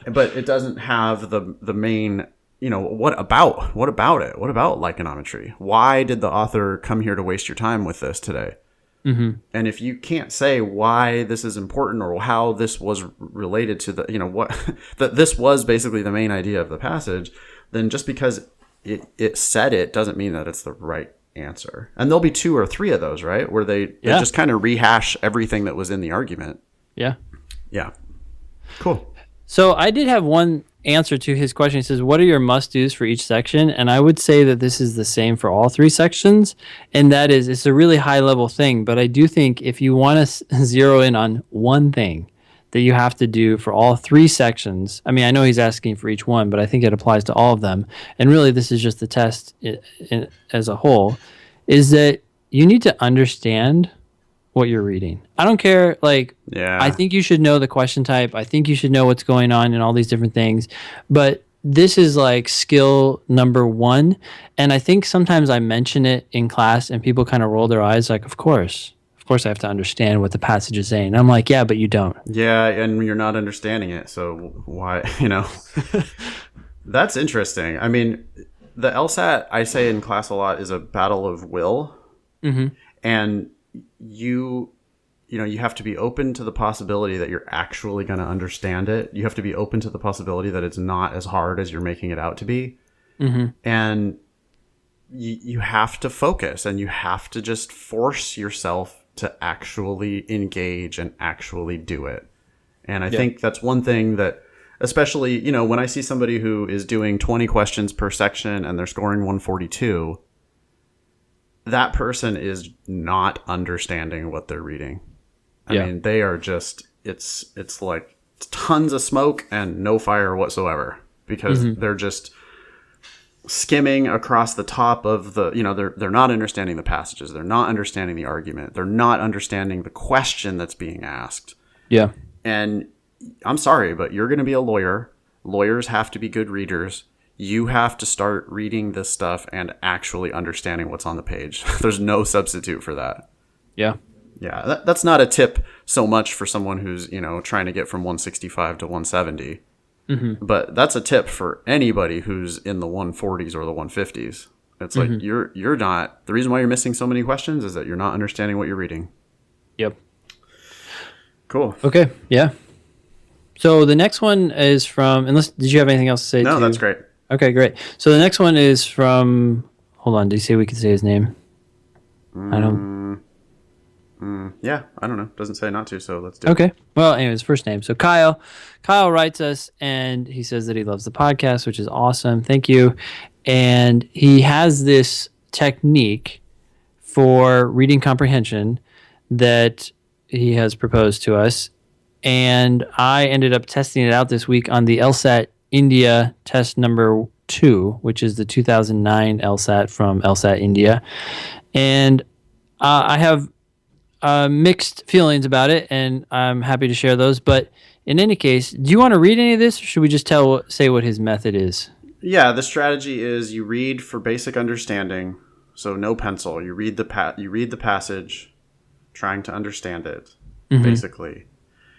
But it doesn't have the main, what about it? What about lyconometry? Why did the author come here to waste your time with this today? And if you can't say why this is important or how this was related to that this was basically the main idea of the passage, then just because it said it doesn't mean that it's the right answer. And there'll be 2 or 3 of those, right? Where they just kind of rehash everything that was in the argument. Yeah. Yeah. Cool. So I did have one answer to his question. He says, "What are your must-dos for each section?" And I would say that this is the same for all three sections, and that is, it's a really high-level thing. But I do think if you want to zero in on one thing that you have to do for all three sections, I mean, I know he's asking for each one, but I think it applies to all of them. And really, this is just the test as a whole, is that you need to understand what you're reading. I don't care. Like, I think you should know the question type. I think you should know what's going on in all these different things. But this is like skill number one. And I think sometimes I mention it in class and people kind of roll their eyes like, of course I have to understand what the passage is saying. And I'm like, yeah, but you don't. Yeah, and you're not understanding it. So why, That's interesting. I mean, the LSAT, I say in class a lot, is a battle of will. Mm-hmm. And you have to be open to the possibility that you're actually going to understand it. You have to be open to the possibility that it's not as hard as you're making it out to be. Mm-hmm. And you have to focus, and you have to just force yourself to actually engage and actually do it. And I think that's one thing that, especially, when I see somebody who is doing 20 questions per section and they're scoring 142, that person is not understanding what they're reading. I mean, they are just, it's like tons of smoke and no fire whatsoever, because they're just skimming across the top of the, they're not understanding the passages. They're not understanding the argument. They're not understanding the question that's being asked. Yeah. And I'm sorry, but you're going to be a lawyer. Lawyers have to be good readers. You have to start reading this stuff and actually understanding what's on the page. There's no substitute for that. Yeah. Yeah. That's not a tip so much for someone who's, trying to get from 165 to 170. Mm-hmm. But that's a tip for anybody who's in the 140s or the 150s. It's like, you're not, the reason why you're missing so many questions is that you're not understanding what you're reading. Yep. Cool. Okay. Yeah. So the next one is from, did you have anything else to say? No, that's great. Okay, great. So the next one is from, hold on, did you say we could say his name? I don't. Yeah, I don't know. Doesn't say not to, so let's do it. Okay. Well, anyways, first name. So Kyle writes us, and he says that he loves the podcast, which is awesome. Thank you. And he has this technique for reading comprehension that he has proposed to us. And I ended up testing it out this week on the LSAT India test number 2, which is the 2009 LSAT from LSAT India. And I have mixed feelings about it, and I'm happy to share those. But in any case, do you want to read any of this, or should we just say what his method is? Yeah, the strategy is you read for basic understanding, so no pencil. You read the passage, trying to understand it, basically.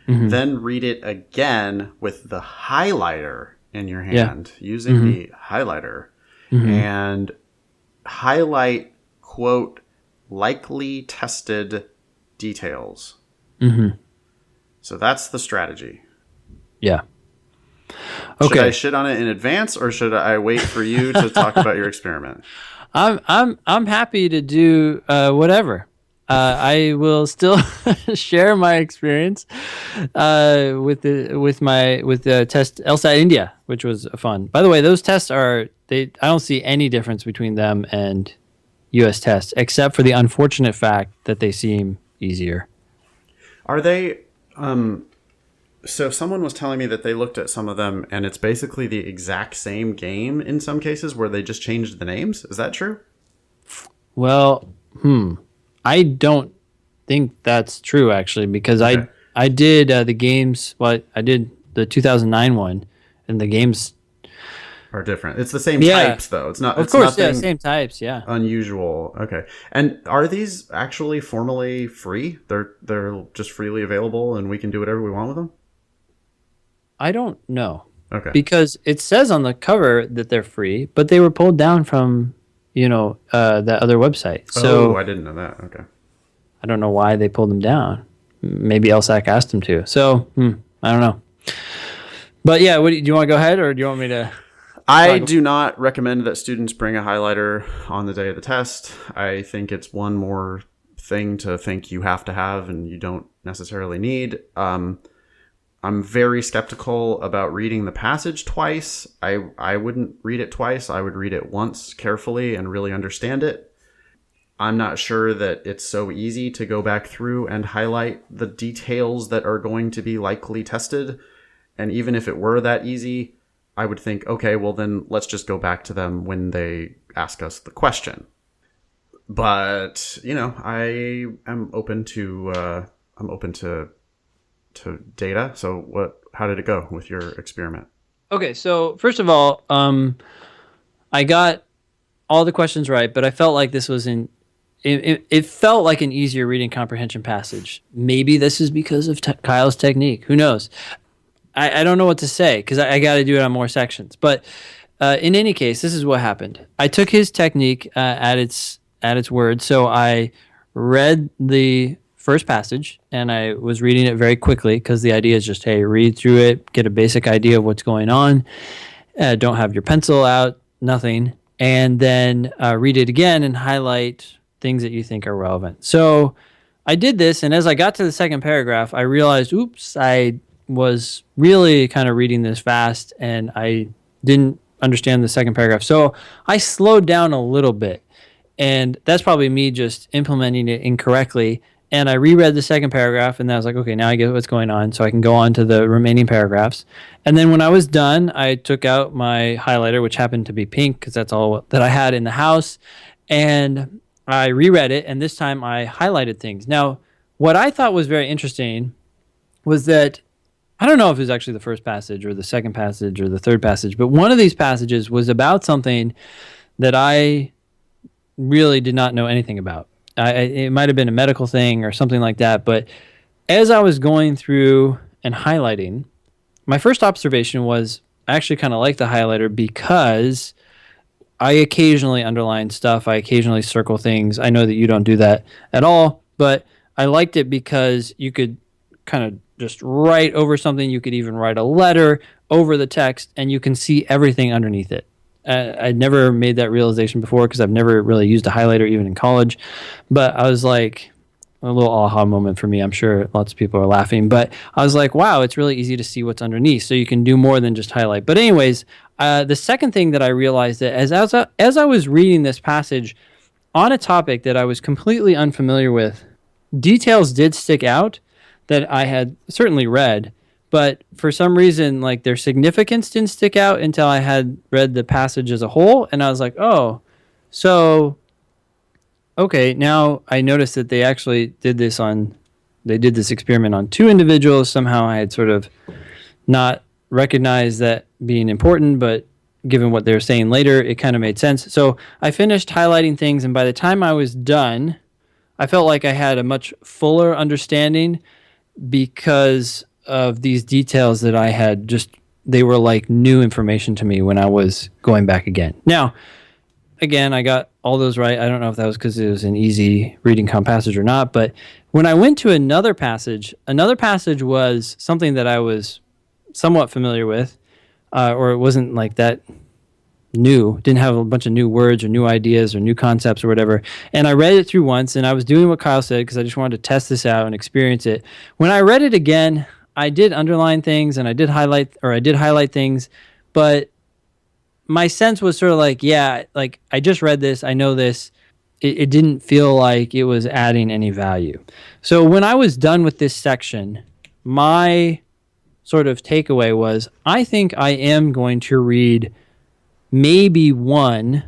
Mm-hmm. Then read it again with the highlighter in your hand, using the highlighter, and highlight, quote, likely tested details. So that's the strategy. Yeah. Okay. Should I shit on it in advance, or should I wait for you to talk about your experiment? I'm happy to do whatever. I will still share my experience with the test LSAT India, which was fun. By the way, those tests I don't see any difference between them and U.S. tests, except for the unfortunate fact that they seem easier. Are they? So someone was telling me that they looked at some of them, and it's basically the exact same game in some cases, where they just changed the names. Is that true? Well, I don't think that's true, actually, because I did the games. Well, I did the 2009 one, and the games are different. It's the same types, though. It's not. Of course, same types. Yeah. Unusual. Okay. And are these actually formally free? They're just freely available, and we can do whatever we want with them? I don't know. Okay. Because it says on the cover that they're free, but they were pulled down from, that other website. So I didn't know that. Okay. I don't know why they pulled them down. Maybe LSAC asked them to. So I don't know. But yeah, do you want to go ahead, or do you want me to? I do not recommend that students bring a highlighter on the day of the test. I think it's one more thing to think you have to have and you don't necessarily need. I'm very skeptical about reading the passage twice. I wouldn't read it twice. I would read it once carefully and really understand it. I'm not sure that it's so easy to go back through and highlight the details that are going to be likely tested. And even if it were that easy, I would think, okay, well then let's just go back to them when they ask us the question. But, I am open to data. So how did it go with your experiment? Okay, so first of all, I got all the questions right, but I felt like this was it felt like an easier reading comprehension passage. Maybe this is because of Kyle's technique. Who knows? I don't know what to say because I got to do it on more sections. But in any case, this is what happened. I took his technique at its word. So I read the first passage and I was reading it very quickly because the idea is just, hey, read through it, get a basic idea of what's going on. Don't have your pencil out, nothing. And then read it again and highlight things that you think are relevant. So I did this, and as I got to the second paragraph, I realized, oops, I was really kind of reading this fast, and I didn't understand the second paragraph. So I slowed down a little bit, and that's probably me just implementing it incorrectly. And I reread the second paragraph, and then I was like, okay, now I get what's going on, so I can go on to the remaining paragraphs. And then when I was done, I took out my highlighter, which happened to be pink because that's all that I had in the house, and I reread it, and this time I highlighted things. Now, what I thought was very interesting was that, I don't know if it was actually the first passage or the second passage or the third passage, but one of these passages was about something that I really did not know anything about. It might have been a medical thing or something like that, but as I was going through and highlighting, my first observation was I actually kind of like the highlighter because I occasionally underline stuff. I occasionally circle things. I know that you don't do that at all, but I liked it because you could kind of just write over something. You could even write a letter over the text, and you can see everything underneath it. I'd never made that realization before because I've never really used a highlighter even in college. But I was like, a little aha moment for me. I'm sure lots of people are laughing. But I was like, wow, it's really easy to see what's underneath. So you can do more than just highlight. But anyways, the second thing that I realized that as I was reading this passage on a topic that I was completely unfamiliar with, details did stick out that I had certainly read, but for some reason, like their significance didn't stick out until I had read the passage as a whole, and I was like, oh, so okay, now I noticed that they actually did this experiment on two individuals. Somehow I had sort of not recognized that being important, but given what they were saying later, it kind of made sense. So I finished highlighting things, and by the time I was done, I felt like I had a much fuller understanding because of these details that I had they were like new information to me when I was going back again. Now, again, I got all those right. I don't know if that was because it was an easy reading comp passage or not, but when I went to another passage was something that I was somewhat familiar with, or it wasn't like that new, didn't have a bunch of new words or new ideas or new concepts or whatever. And I read it through once, and I was doing what Kyle said because I just wanted to test this out and experience it. When I read it again, I did underline things and I did highlight things, but my sense was sort of like, yeah, like I just read this, I know this. It didn't feel like it was adding any value. So when I was done with this section, my sort of takeaway was, I think I am going to read maybe one,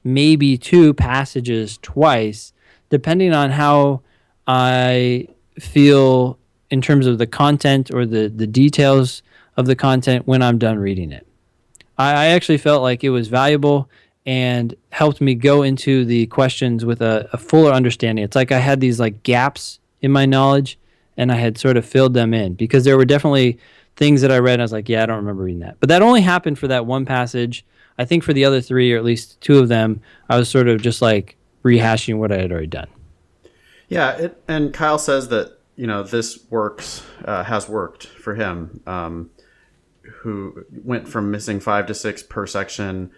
maybe two passages twice, depending on how I feel in terms of the content or the details of the content when I'm done reading it. I actually felt like it was valuable and helped me go into the questions with a fuller understanding. It's like I had these like gaps in my knowledge and I had sort of filled them in because there were definitely things that I read and I was like, yeah, I don't remember reading that. But that only happened for that one passage. I think for the other three, or at least two of them, I was sort of just like rehashing what I had already done. Yeah, and Kyle says that, this has worked for him, who went from missing 5 to 6 per section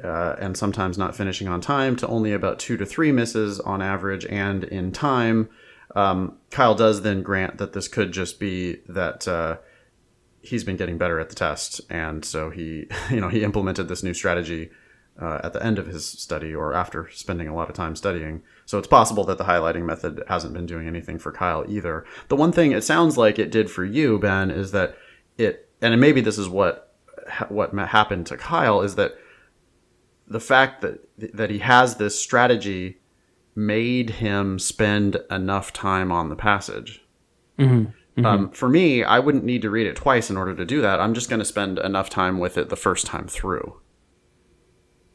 and sometimes not finishing on time to only about 2 to 3 misses on average and in time. Kyle does then grant that this could just be that he's been getting better at the test, and so he he implemented this new strategy at the end of his study or after spending a lot of time studying. So it's possible that the highlighting method hasn't been doing anything for Kyle either. The one thing it sounds like it did for you, Ben, is that and maybe this is what happened to Kyle, is that the fact that he has this strategy made him spend enough time on the passage. Mm-hmm. Mm-hmm. For me, I wouldn't need to read it twice in order to do that. I'm just going to spend enough time with it the first time through.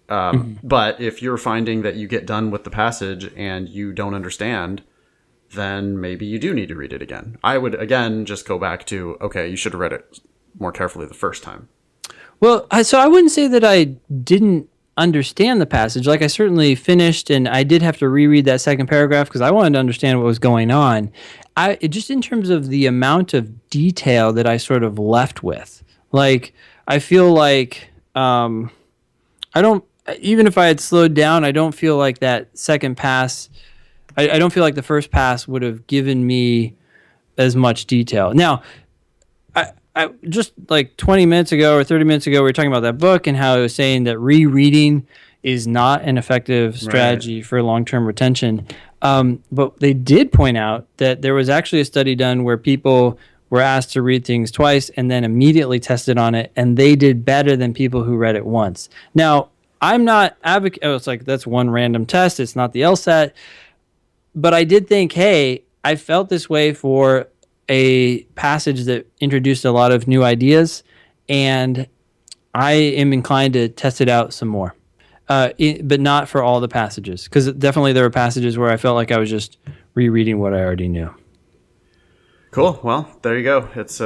But if you're finding that you get done with the passage and you don't understand, then maybe you do need to read it again. I would, again, just go back to, okay, you should have read it more carefully the first time. Well, so I wouldn't say that I didn't understand the passage. Like, I certainly finished, and I did have to reread that second paragraph because I wanted to understand what was going on. Just in terms of the amount of detail that I sort of left with. Like, I feel like I don't, even if I had slowed down, I don't feel like that second pass, I don't feel like the first pass would have given me as much detail. Now, I just like 20 minutes ago or 30 minutes ago, we were talking about that book and how it was saying that rereading is not an effective strategy for long-term retention. But they did point out that there was actually a study done where people were asked to read things twice and then immediately tested on it, and they did better than people who read it once. Now, I'm not advocating, it's like that's one random test, it's not the LSAT, but I did think, hey, I felt this way for a passage that introduced a lot of new ideas, and I am inclined to test it out some more. But not for all the passages, because definitely there were passages where I felt like I was just rereading what I already knew. Cool. Well, there you go. It's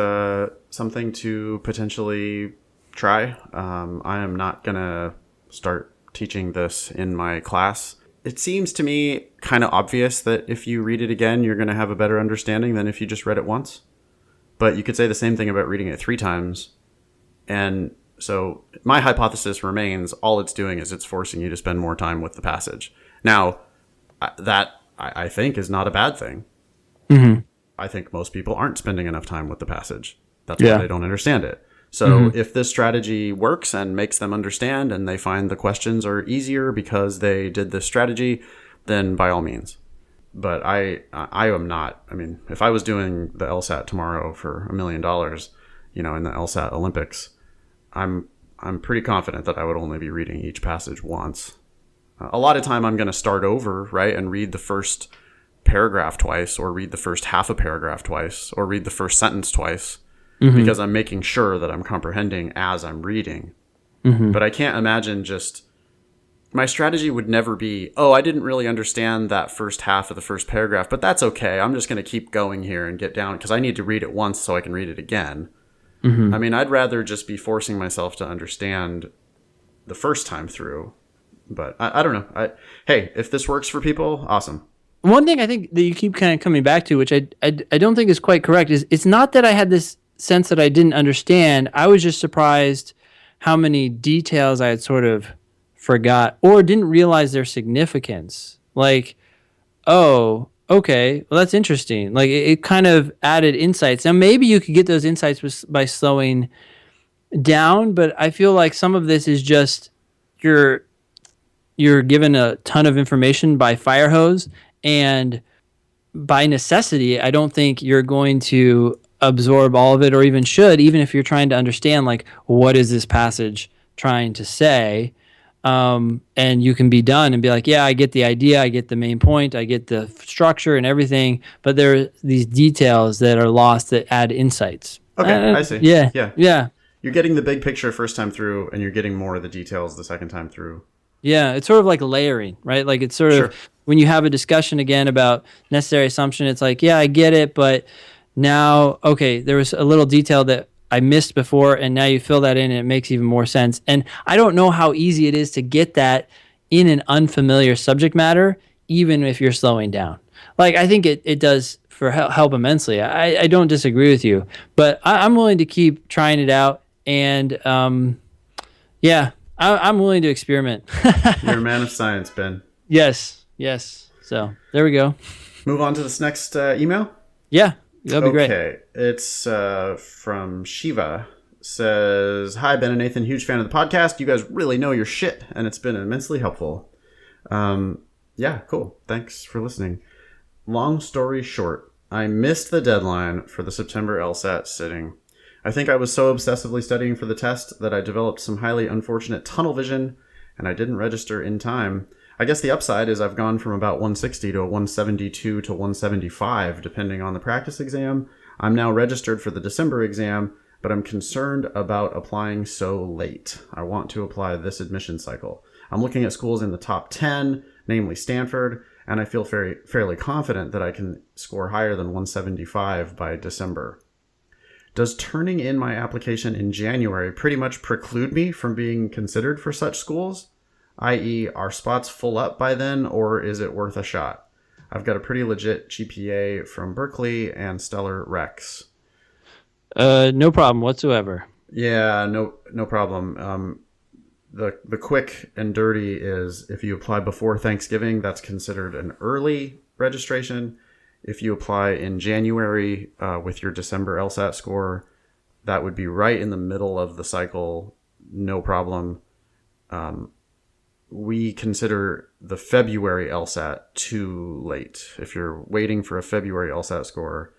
something to potentially try. I am not going to start teaching this in my class. It seems to me kind of obvious that if you read it again, you're going to have a better understanding than if you just read it once. But you could say the same thing about reading it 3 times. And so my hypothesis remains, all it's doing is it's forcing you to spend more time with the passage. Now, that I think is not a bad thing. Mm-hmm. I think most people aren't spending enough time with the passage. That's why they don't understand it. So if this strategy works and makes them understand and they find the questions are easier because they did this strategy, then by all means. But I am not. I mean, if I was doing the LSAT tomorrow for $1 million, in the LSAT Olympics, I'm pretty confident that I would only be reading each passage once. A lot of time I'm going to start over, right, and read the first paragraph twice, or read the first half a paragraph twice, or read the first sentence twice. Mm-hmm. Because I'm making sure that I'm comprehending as I'm reading. Mm-hmm. But I can't imagine my strategy would never be, I didn't really understand that first half of the first paragraph, but that's okay. I'm just going to keep going here and get down because I need to read it once so I can read it again. Mm-hmm. I mean, I'd rather just be forcing myself to understand the first time through. But I don't know. Hey, if this works for people, awesome. One thing I think that you keep kind of coming back to, which I don't think is quite correct, is it's not that I had this sense that I didn't understand. I was just surprised how many details I had sort of forgot or didn't realize their significance. Like, oh, okay, well, that's interesting. Like, it kind of added insights. Now, maybe you could get those insights by slowing down, but I feel like some of this is just you're given a ton of information by fire hose, and by necessity, I don't think you're going to absorb all of it, or even should, even if you're trying to understand, like, what is this passage trying to say? And you can be done and be like, yeah, I get the idea, I get the main point, I get the structure and everything, but there are these details that are lost that add insights. Okay, I see. Yeah. You're getting the big picture first time through, and you're getting more of the details the second time through. Yeah, it's sort of like layering, right? Like, it's sort of, when you have a discussion again about necessary assumption, it's like, yeah, I get it, but now, okay, there was a little detail that I missed before, and now you fill that in and it makes even more sense. And I don't know how easy it is to get that in an unfamiliar subject matter, even if you're slowing down. Like, I think it does for help immensely. I don't disagree with you, but I'm willing to keep trying it out. And I'm willing to experiment. You're a man of science, Ben. Yes. So there we go. Move on to this next email? Yeah. That'd be great. Okay, it's from Shiva. Says, hi, Ben and Nathan, huge fan of the podcast. You guys really know your shit, and it's been immensely helpful. Yeah, cool. Thanks for listening. Long story short, I missed the deadline for the September LSAT sitting. I think I was so obsessively studying for the test that I developed some highly unfortunate tunnel vision, and I didn't register in time. I guess the upside is I've gone from about 160 to a 172 to 175, depending on the practice exam. I'm now registered for the December exam, but I'm concerned about applying so late. I want to apply this admission cycle. I'm looking at schools in the top 10, namely Stanford, and I feel fairly confident that I can score higher than 175 by December. Does turning in my application in January pretty much preclude me from being considered for such schools? I.e., are spots full up by then, or is it worth a shot? I've got a pretty legit GPA from Berkeley and stellar recs. No problem whatsoever. Yeah, no problem. The quick and dirty is if you apply before Thanksgiving, that's considered an early registration. If you apply in January with your December LSAT score, that would be right in the middle of the cycle, no problem. We consider the February LSAT too late. If you're waiting for a February LSAT score,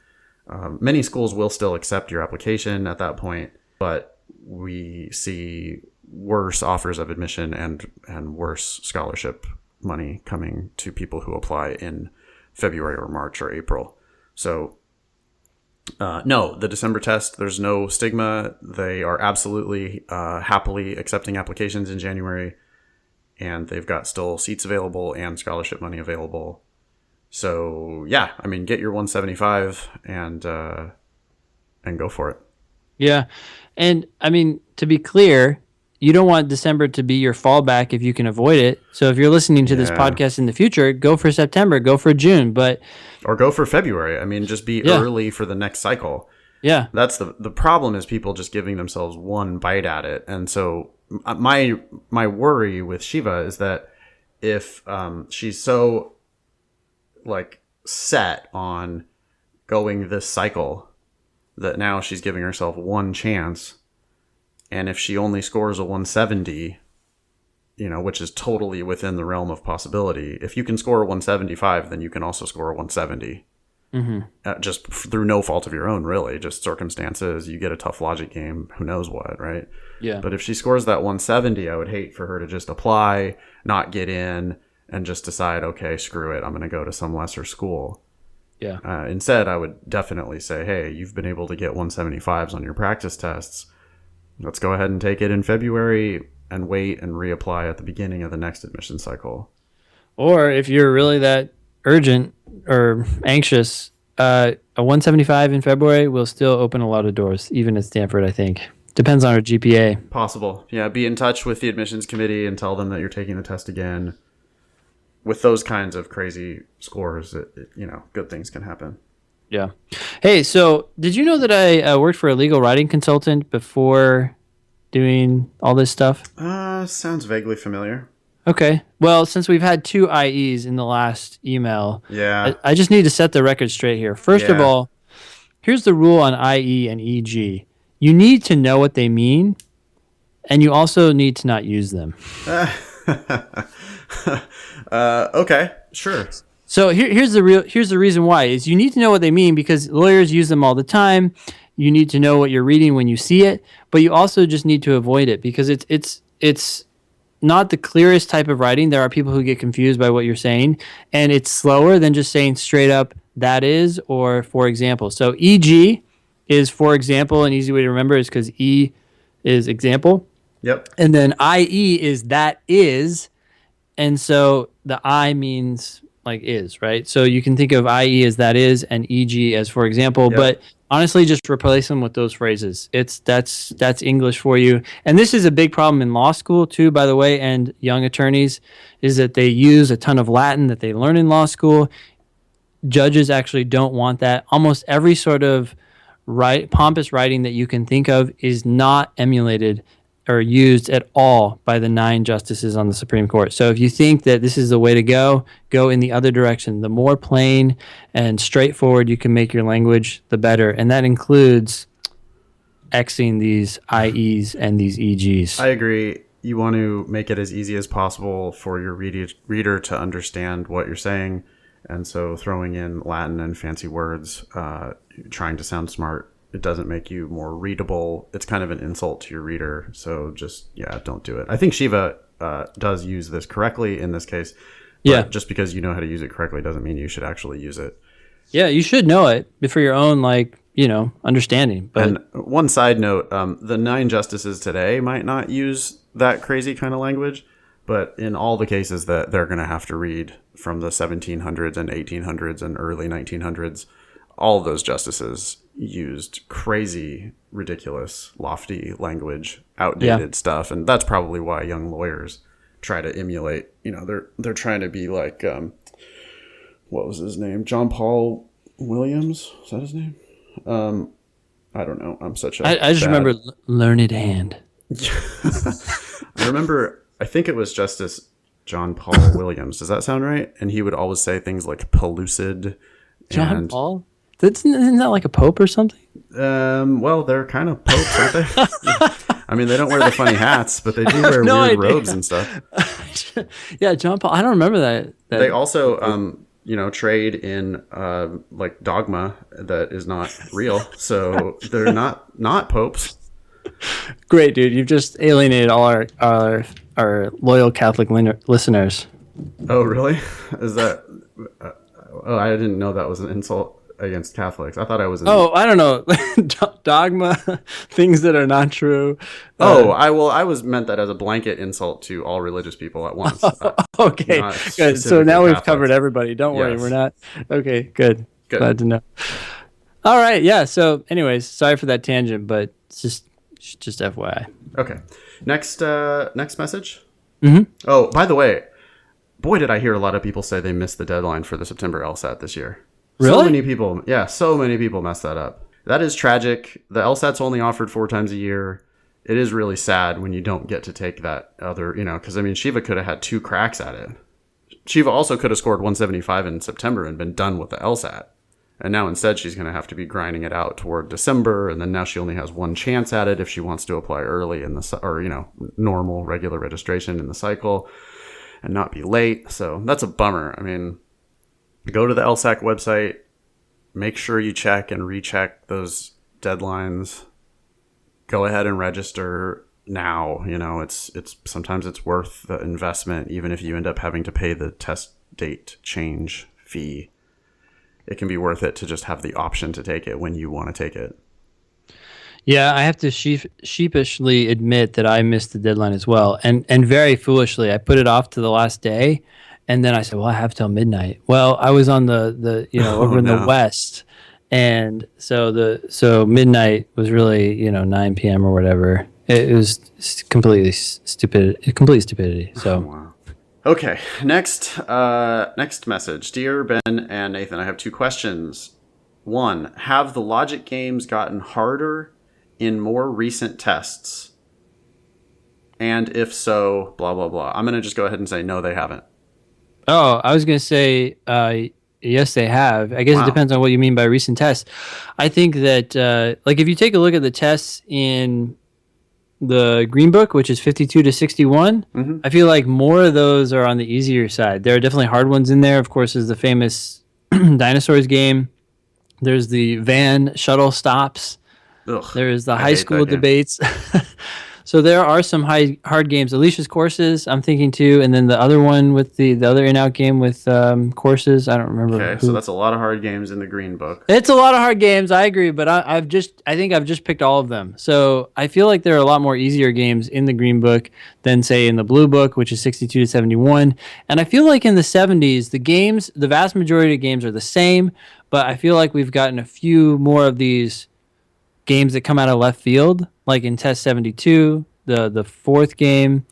many schools will still accept your application at that point, but we see worse offers of admission and worse scholarship money coming to people who apply in February or March or April. So no, the December test, there's no stigma. They are absolutely happily accepting applications in January, and they've got still seats available and scholarship money available. So yeah, I mean, get your 175 and go for it. Yeah. And I mean, to be clear, you don't want December to be your fallback if you can avoid it. So if you're listening to this podcast in the future, go for September, go for June, or go for February. I mean, just be early for the next cycle. Yeah. That's the problem, is people just giving themselves one bite at it. And so my worry with Shiva is that if she's so like set on going this cycle that now she's giving herself one chance, and if she only scores a 170, which is totally within the realm of possibility, if you can score a 175, then you can also score a 170. Just through no fault of your own, really, just circumstances. You get a tough logic game, who knows what, right? Yeah. But if she scores that 170, I would hate for her to just apply, not get in, and just decide, okay, screw it, I'm going to go to some lesser school. Yeah. Instead, I would definitely say, hey, you've been able to get 175s on your practice tests. Let's go ahead and take it in February and wait and reapply at the beginning of the next admission cycle. Or if you're really that urgent or anxious, a 175 in February will still open a lot of doors, even at Stanford, I think. Depends on our GPA. Possible. Yeah, be in touch with the admissions committee and tell them that you're taking the test again. With those kinds of crazy scores, good things can happen. Yeah. Hey, so did you know that I worked for a legal writing consultant before doing all this stuff? Sounds vaguely familiar. Okay. Well, since we've had 2 IEs in the last email, I just need to set the record straight here. First of all, here's the rule on IE and EG. You need to know what they mean, and you also need to not use them. Okay, sure. So here's the reason why is you need to know what they mean because lawyers use them all the time. You need to know what you're reading when you see it, but you also just need to avoid it because it's not the clearest type of writing. There are people who get confused by what you're saying, and it's slower than just saying straight up that is or for example. So EG is for example. An easy way to remember is because E is example. Yep. And then IE is that is, and so the I means like is, right? So you can think of IE as that is and EG as for example, but honestly just replace them with those phrases. That's English for you. And this is a big problem in law school too, by the way, and young attorneys is that they use a ton of Latin that they learn in law school. Judges actually don't want that. Almost every sort of pompous writing that you can think of is not emulated or used at all by the 9 justices on the Supreme Court. So if you think that this is the way to go, go in the other direction. The more plain and straightforward you can make your language, the better. And that includes Xing these IEs and these EGs. I agree. You want to make it as easy as possible for your reader to understand what you're saying. And so throwing in Latin and fancy words, trying to sound smart, it doesn't make you more readable. It's kind of an insult to your reader. So just, don't do it. I think Shiva does use this correctly in this case. But just because you know how to use it correctly doesn't mean you should actually use it. Yeah, you should know it for your own, understanding. But and one side note, the 9 justices today might not use that crazy kind of language, but in all the cases that they're going to have to read from the 1700s and 1800s and early 1900s, all of those justices used crazy, ridiculous, lofty language, outdated stuff. And that's probably why young lawyers try to emulate, they're trying to be like, what was his name? John Paul Williams? Is that his name? I don't know. I'm such a I just remember learned hand. I remember, I think it was Justice John Paul Williams. Does that sound right? And he would always say things like pellucid. John Paul? Isn't that like a pope or something? Well, they're kind of popes, aren't they? I mean, they don't wear the funny hats, but they do wear weird robes and stuff. Yeah, John Paul. I don't remember that. They also, trade in like dogma that is not real. So they're not popes. Great, dude. You've just alienated all our loyal Catholic listeners. Oh, really? Is that... I didn't know that was an insult against Catholics. I thought I was... I don't know. Dogma, things that are not true. I was meant that as a blanket insult to all religious people at once. Okay, good. So now we've covered everybody. Don't worry, we're not... Okay, good. Glad to know. All right, yeah. So anyways, sorry for that tangent, but it's just FYI. Okay. Next message. Mm-hmm. Oh, by the way, boy, did I hear a lot of people say they missed the deadline for the September LSAT this year. Really? So many people messed that up. That is tragic. The LSAT's only offered 4 times a year. It is really sad when you don't get to take that other, because I mean, Shiva could have had 2 cracks at it. Shiva also could have scored 175 in September and been done with the LSAT. And now instead she's going to have to be grinding it out toward December. And then now she only has 1 chance at it if she wants to apply early in normal regular registration in the cycle and not be late. So that's a bummer. I mean, go to the LSAC website, make sure you check and recheck those deadlines. Go ahead and register now. It's sometimes it's worth the investment, even if you end up having to pay the test date change fee. It can be worth it to just have the option to take it when you want to take it. Yeah, I have to sheepishly admit that I missed the deadline as well. And very foolishly, I put it off to the last day. And then I said, well, I have till midnight. Well, I was on the over in the West. And so midnight was really, 9 p.m. or whatever. It was completely stupidity. So. Wow. Okay, next message. Dear Ben and Nathan, I have 2 questions. 1, have the logic games gotten harder in more recent tests? And if so, blah, blah, blah. I'm going to just go ahead and say no, they haven't. Oh, I was going to say yes, they have. I guess It depends on what you mean by recent tests. I think that if you take a look at the tests in the Green Book, which is 52 to 61, I feel like more of those are on the easier side. There are definitely hard ones in there. Of course, there's the famous dinosaurs game. There's the van shuttle stops. Ugh, there's the high school debates. So there are some hard games. Alicia's courses, I'm thinking too, and then the other one with the other in-out game with courses. I don't remember. Okay, so that's a lot of hard games in the Green Book. It's a lot of hard games. I agree, but I think I've just picked all of them. So I feel like there are a lot more easier games in the Green Book than say in the Blue Book, which is 62 to 71. And I feel like in the 70s, the vast majority of games are the same, but I feel like we've gotten a few more of these games that come out of left field, like in Test 72, the 4th game,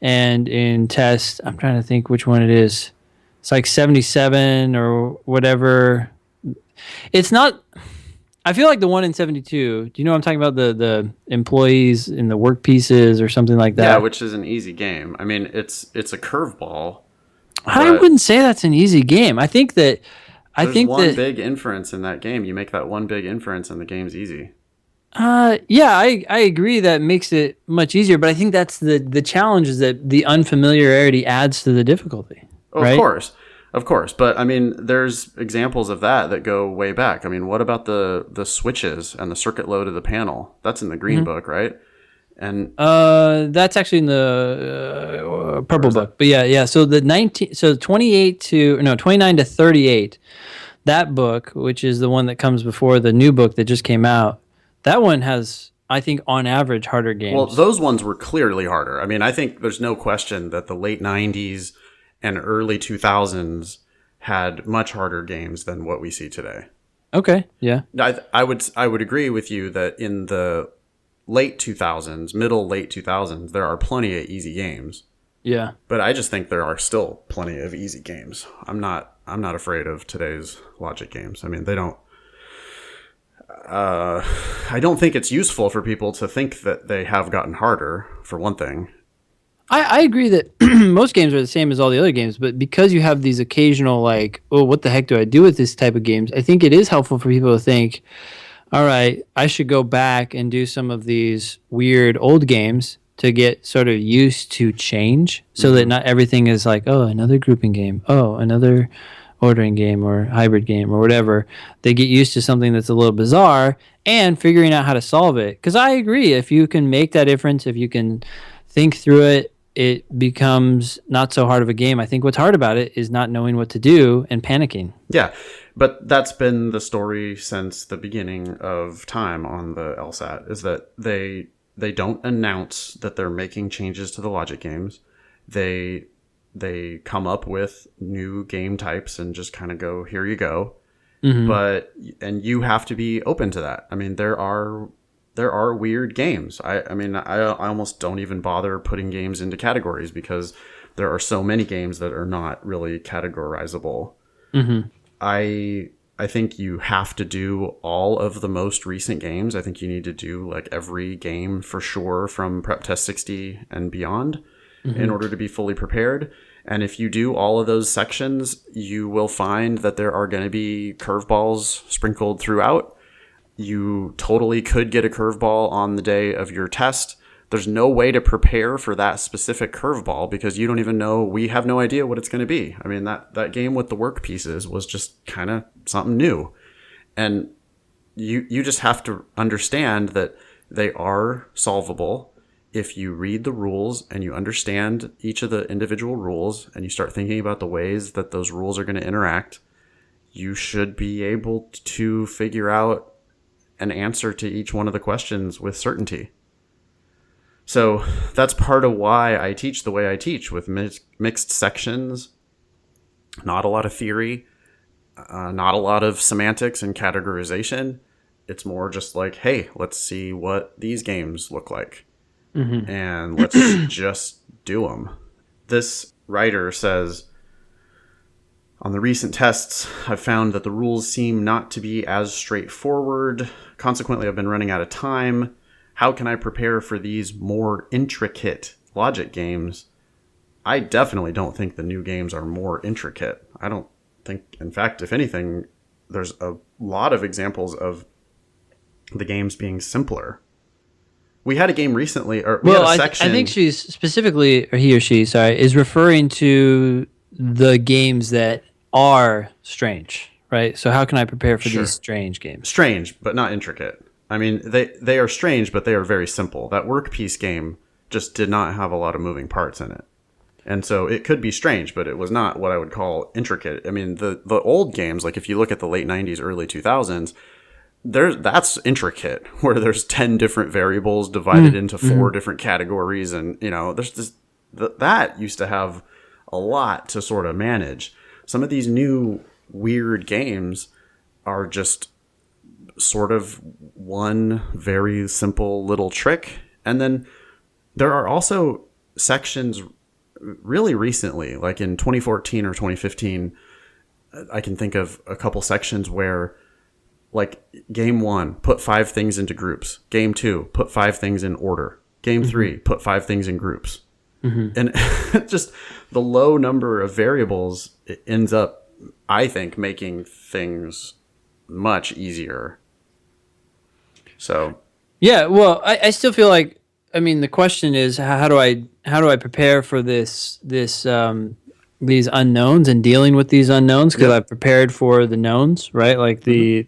and in Test, I'm trying to think which one it is. It's like 77 or whatever. It's not I feel like the one in 72. Do you know what I'm talking about? The employees in the work pieces or something like Yeah, that. which is an easy game. I mean, it's a curveball, I but wouldn't say that's an easy game. I there's think one that big inference in that game. You make that one big inference, and the game's easy. yeah, I agree that makes it much easier, but I think that's the challenge is that the unfamiliarity adds to the difficulty, Oh, right? of course. But I mean, there's examples of that go way back. I mean, what about the switches and the circuit load of the panel? That's in the Green Mhm. Book, right? And That's actually in the or purple is that book. But yeah, yeah. So the 19, so 28 to no 29 to 38, that book, which is the one that comes before the new book that just came out, that one has, I think, on average, harder well, games. those ones were clearly harder. I mean, I think there's no question that the late '90s and early 2000s had much harder games than what we see today. Okay, yeah, I would agree with you that in the late 2000s, middle late 2000s, there are plenty of easy games. yeah. But I just think there are still plenty of easy games. I'm not afraid of today's logic games. I mean, they don't I don't think it's useful for people to think that they have gotten harder, for one thing. I agree that most games are the same as all the other games, but because you have these occasional like, oh, what the heck do I do with this type of games? I think it is helpful for people to think, all right, I should go back and do some of these weird old games to get sort of used to change so that Hmm. not everything is like, oh, another grouping game, oh, another ordering game or hybrid game or whatever. They get used to something that's a little bizarre and figuring out how to solve it. Because I agree, if you can make that difference, if you can think through it, it becomes not so hard of a game. I think what's hard about it is not knowing what to do and panicking. Yeah, but that's been the story since the beginning of time on the LSAT, is that they don't announce that they're making changes to the logic games. They they come up with new game types and just kind of go, here you go. Hmm. And you have to be open to that. I mean, there are weird games. I mean, I almost don't even bother putting games into categories because there are so many games that are not really categorizable. Hmm. I think you have to do all of the most recent games. I think you need to do like every game for sure from Prep Test 60 and beyond in Hmm. order to be fully prepared. And if you do all of those sections, you will find that there are going to be curveballs sprinkled throughout. You totally could get a curveball on the day of your test. There's no way to prepare for that specific curveball because you don't even know. We have no idea what it's going to be. I mean, that game with the work pieces was just kind of something new. And you just have to understand that they are solvable if you read the rules and you understand each of the individual rules and you start thinking about the ways that those rules are going to interact. You should be able to figure out an answer to each one of the questions with certainty. So that's part of why I teach the way I teach, with mixed sections, not a lot of theory, not a lot of semantics and categorization. It's more just like, hey, let's see what these games look like, Hmm. and let's just do them. This writer says, on the recent tests, I've found that the rules seem not to be as straightforward. Consequently, I've been running out of time. How can I prepare for these more intricate logic games? I definitely don't think the new games are more intricate. I don't think, in fact, if anything, there's a lot of examples of the games being simpler. We had a game recently, or we had Well, a I think section. she's specifically, or he or she, sorry, is referring to the games that are strange, right? So how can I prepare for these Sure. strange games? Strange, but not intricate. I mean, they are strange, but they are very simple. That work piece game just did not have a lot of moving parts in it. And so it could be strange, but it was not what I would call intricate. I mean, the old games, like if you look at the late 90s, early 2000s, that's intricate, where there's 10 different variables divided into Mm-hmm. four different categories, and there's this that used to have a lot to sort of manage. Some of these new weird games are just sort of one very simple little trick. And then there are also sections really recently, like in 2014 or 2015, I can think of a couple sections where like game 1, put 5 things into groups. Game 2, put 5 things in order. Game 3, put 5 things in groups. And just the low number of variables, it ends up, I think, making things much easier. So, yeah, well, I still feel like, I mean, the question is how do I prepare for these unknowns and dealing with these unknowns, because I've prepared for the knowns, right? Like the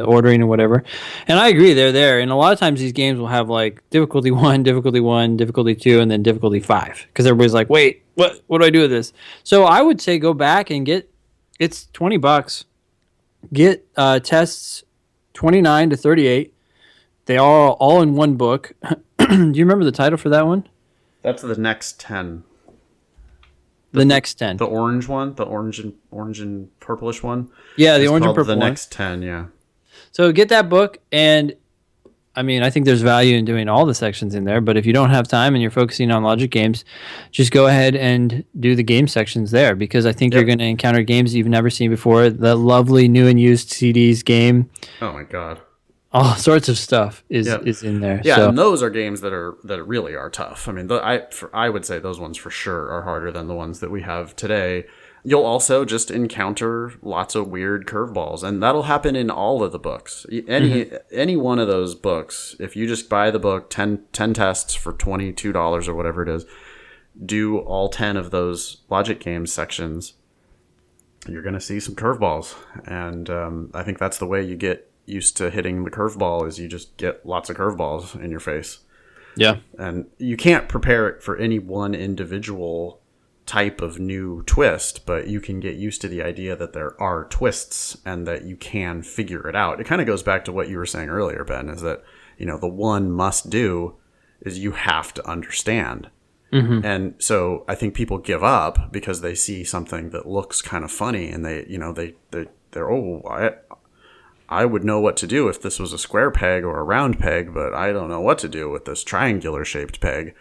ordering and whatever. And I agree, they're there. And a lot of times these games will have like difficulty 1, difficulty 2, and then difficulty 5, because everybody's like, wait, what do I do with this? So I would say go back and it's $20. Get tests 29 to 38. They are all in one book. Do you remember the title for that one? that's the next 10. The next 10. The orange one, the orange and purplish one. Yeah, the orange and purple the one. next 10, yeah. So get that book, and I mean, I think there's value in doing all the sections in there, but if you don't have time and you're focusing on logic games, just go ahead and do the game sections there, because I think you're going to encounter games you've never seen before. The lovely new and used CDs game. Oh my god. All sorts of stuff is in there. Yeah, so. and those are games that really are tough. I mean, I would say those ones for sure are harder than the ones that we have today. You'll also just encounter lots of weird curveballs, and that'll happen in all of the books. Any one of those books, if you just buy the book, 10 tests for $22 or whatever it is, do all 10 of those logic games sections, you're going to see some curveballs. And I think that's the way you get used to hitting the curveball, is you just get lots of curveballs in your face. Yeah. And you can't prepare it for any one individual type of new twist, but you can get used to the idea that there are twists and that you can figure it out. It kind of goes back to what you were saying earlier, Ben, is that, the one must do is you have to understand. And so I think people give up because they see something that looks kind of funny, and I would know what to do if this was a square peg or a round peg, but I don't know what to do with this triangular shaped peg.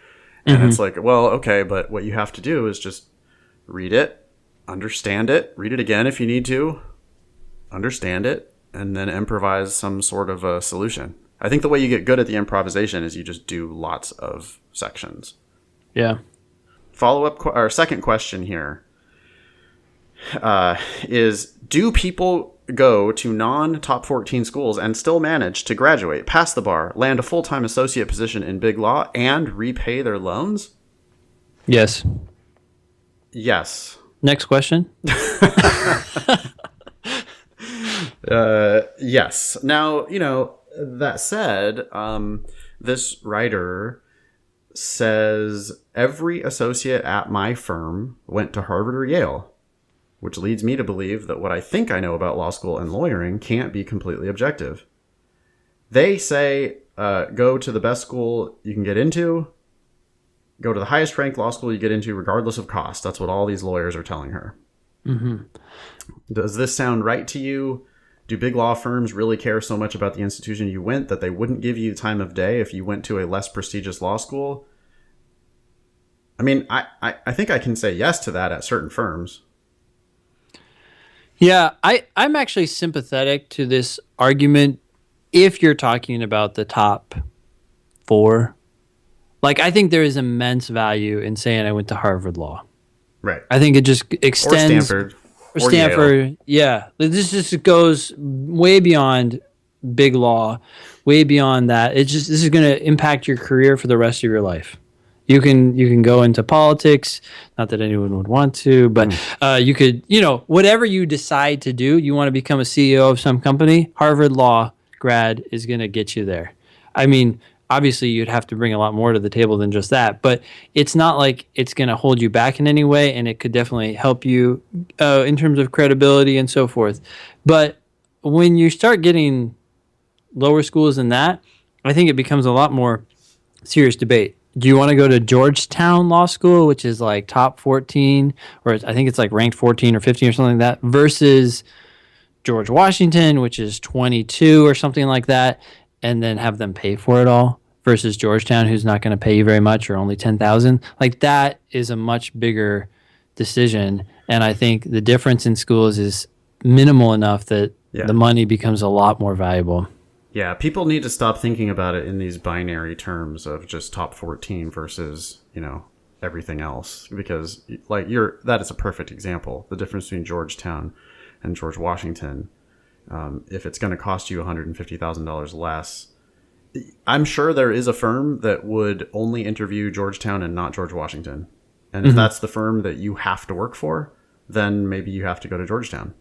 And it's like, well, okay, but what you have to do is just read it, understand it, read it again if you need to, understand it, and then improvise some sort of a solution. I think the way you get good at the improvisation is you just do lots of sections. Yeah. Follow-up, or second question here is, do people go to non-top 14 schools and still manage to graduate, pass the bar, land a full-time associate position in big law, and repay their loans? Yes. Yes. Next question. Yes. Now, that said, this writer says every associate at my firm went to Harvard or Yale, which leads me to believe that what I think I know about law school and lawyering can't be completely objective. They say, go to the best school you can get into, go to the highest ranked law school you get into regardless of cost. That's what all these lawyers are telling her. Does this sound right to you? Do big law firms really care so much about the institution you went that they wouldn't give you time of day if you went to a less prestigious law school? I mean, I think I can say yes to that at certain firms. Yeah, I'm actually sympathetic to this argument if you're talking about the top 4. Like, I think there is immense value in saying I went to Harvard Law. Right. I think it just extends. Or Stanford. Or Stanford. Yale. Yeah. This just goes way beyond big law, way beyond that. This is going to impact your career for the rest of your life. You can go into politics, not that anyone would want to, but you could, whatever you decide to do, you want to become a CEO of some company, Harvard Law grad is going to get you there. I mean, obviously you'd have to bring a lot more to the table than just that, but it's not like it's going to hold you back in any way, and it could definitely help you in terms of credibility and so forth. But when you start getting lower schools than that, I think it becomes a lot more serious debate. Do you want to go to Georgetown Law School, which is like top 14, or I think it's like ranked 14 or 15 or something like that, versus George Washington, which is 22 or something like that, and then have them pay for it all, versus Georgetown, who's not going to pay you very much or only $10,000? Like, that is a much bigger decision, and I think the difference in schools is minimal enough that Yeah. the money becomes a lot more valuable. Yeah, people need to stop thinking about it in these binary terms of just top 14 versus, everything else, because that is a perfect example. The difference between Georgetown and George Washington, if it's going to cost you $150,000 less, I'm sure there is a firm that would only interview Georgetown and not George Washington. And if that's the firm that you have to work for, then maybe you have to go to Georgetown.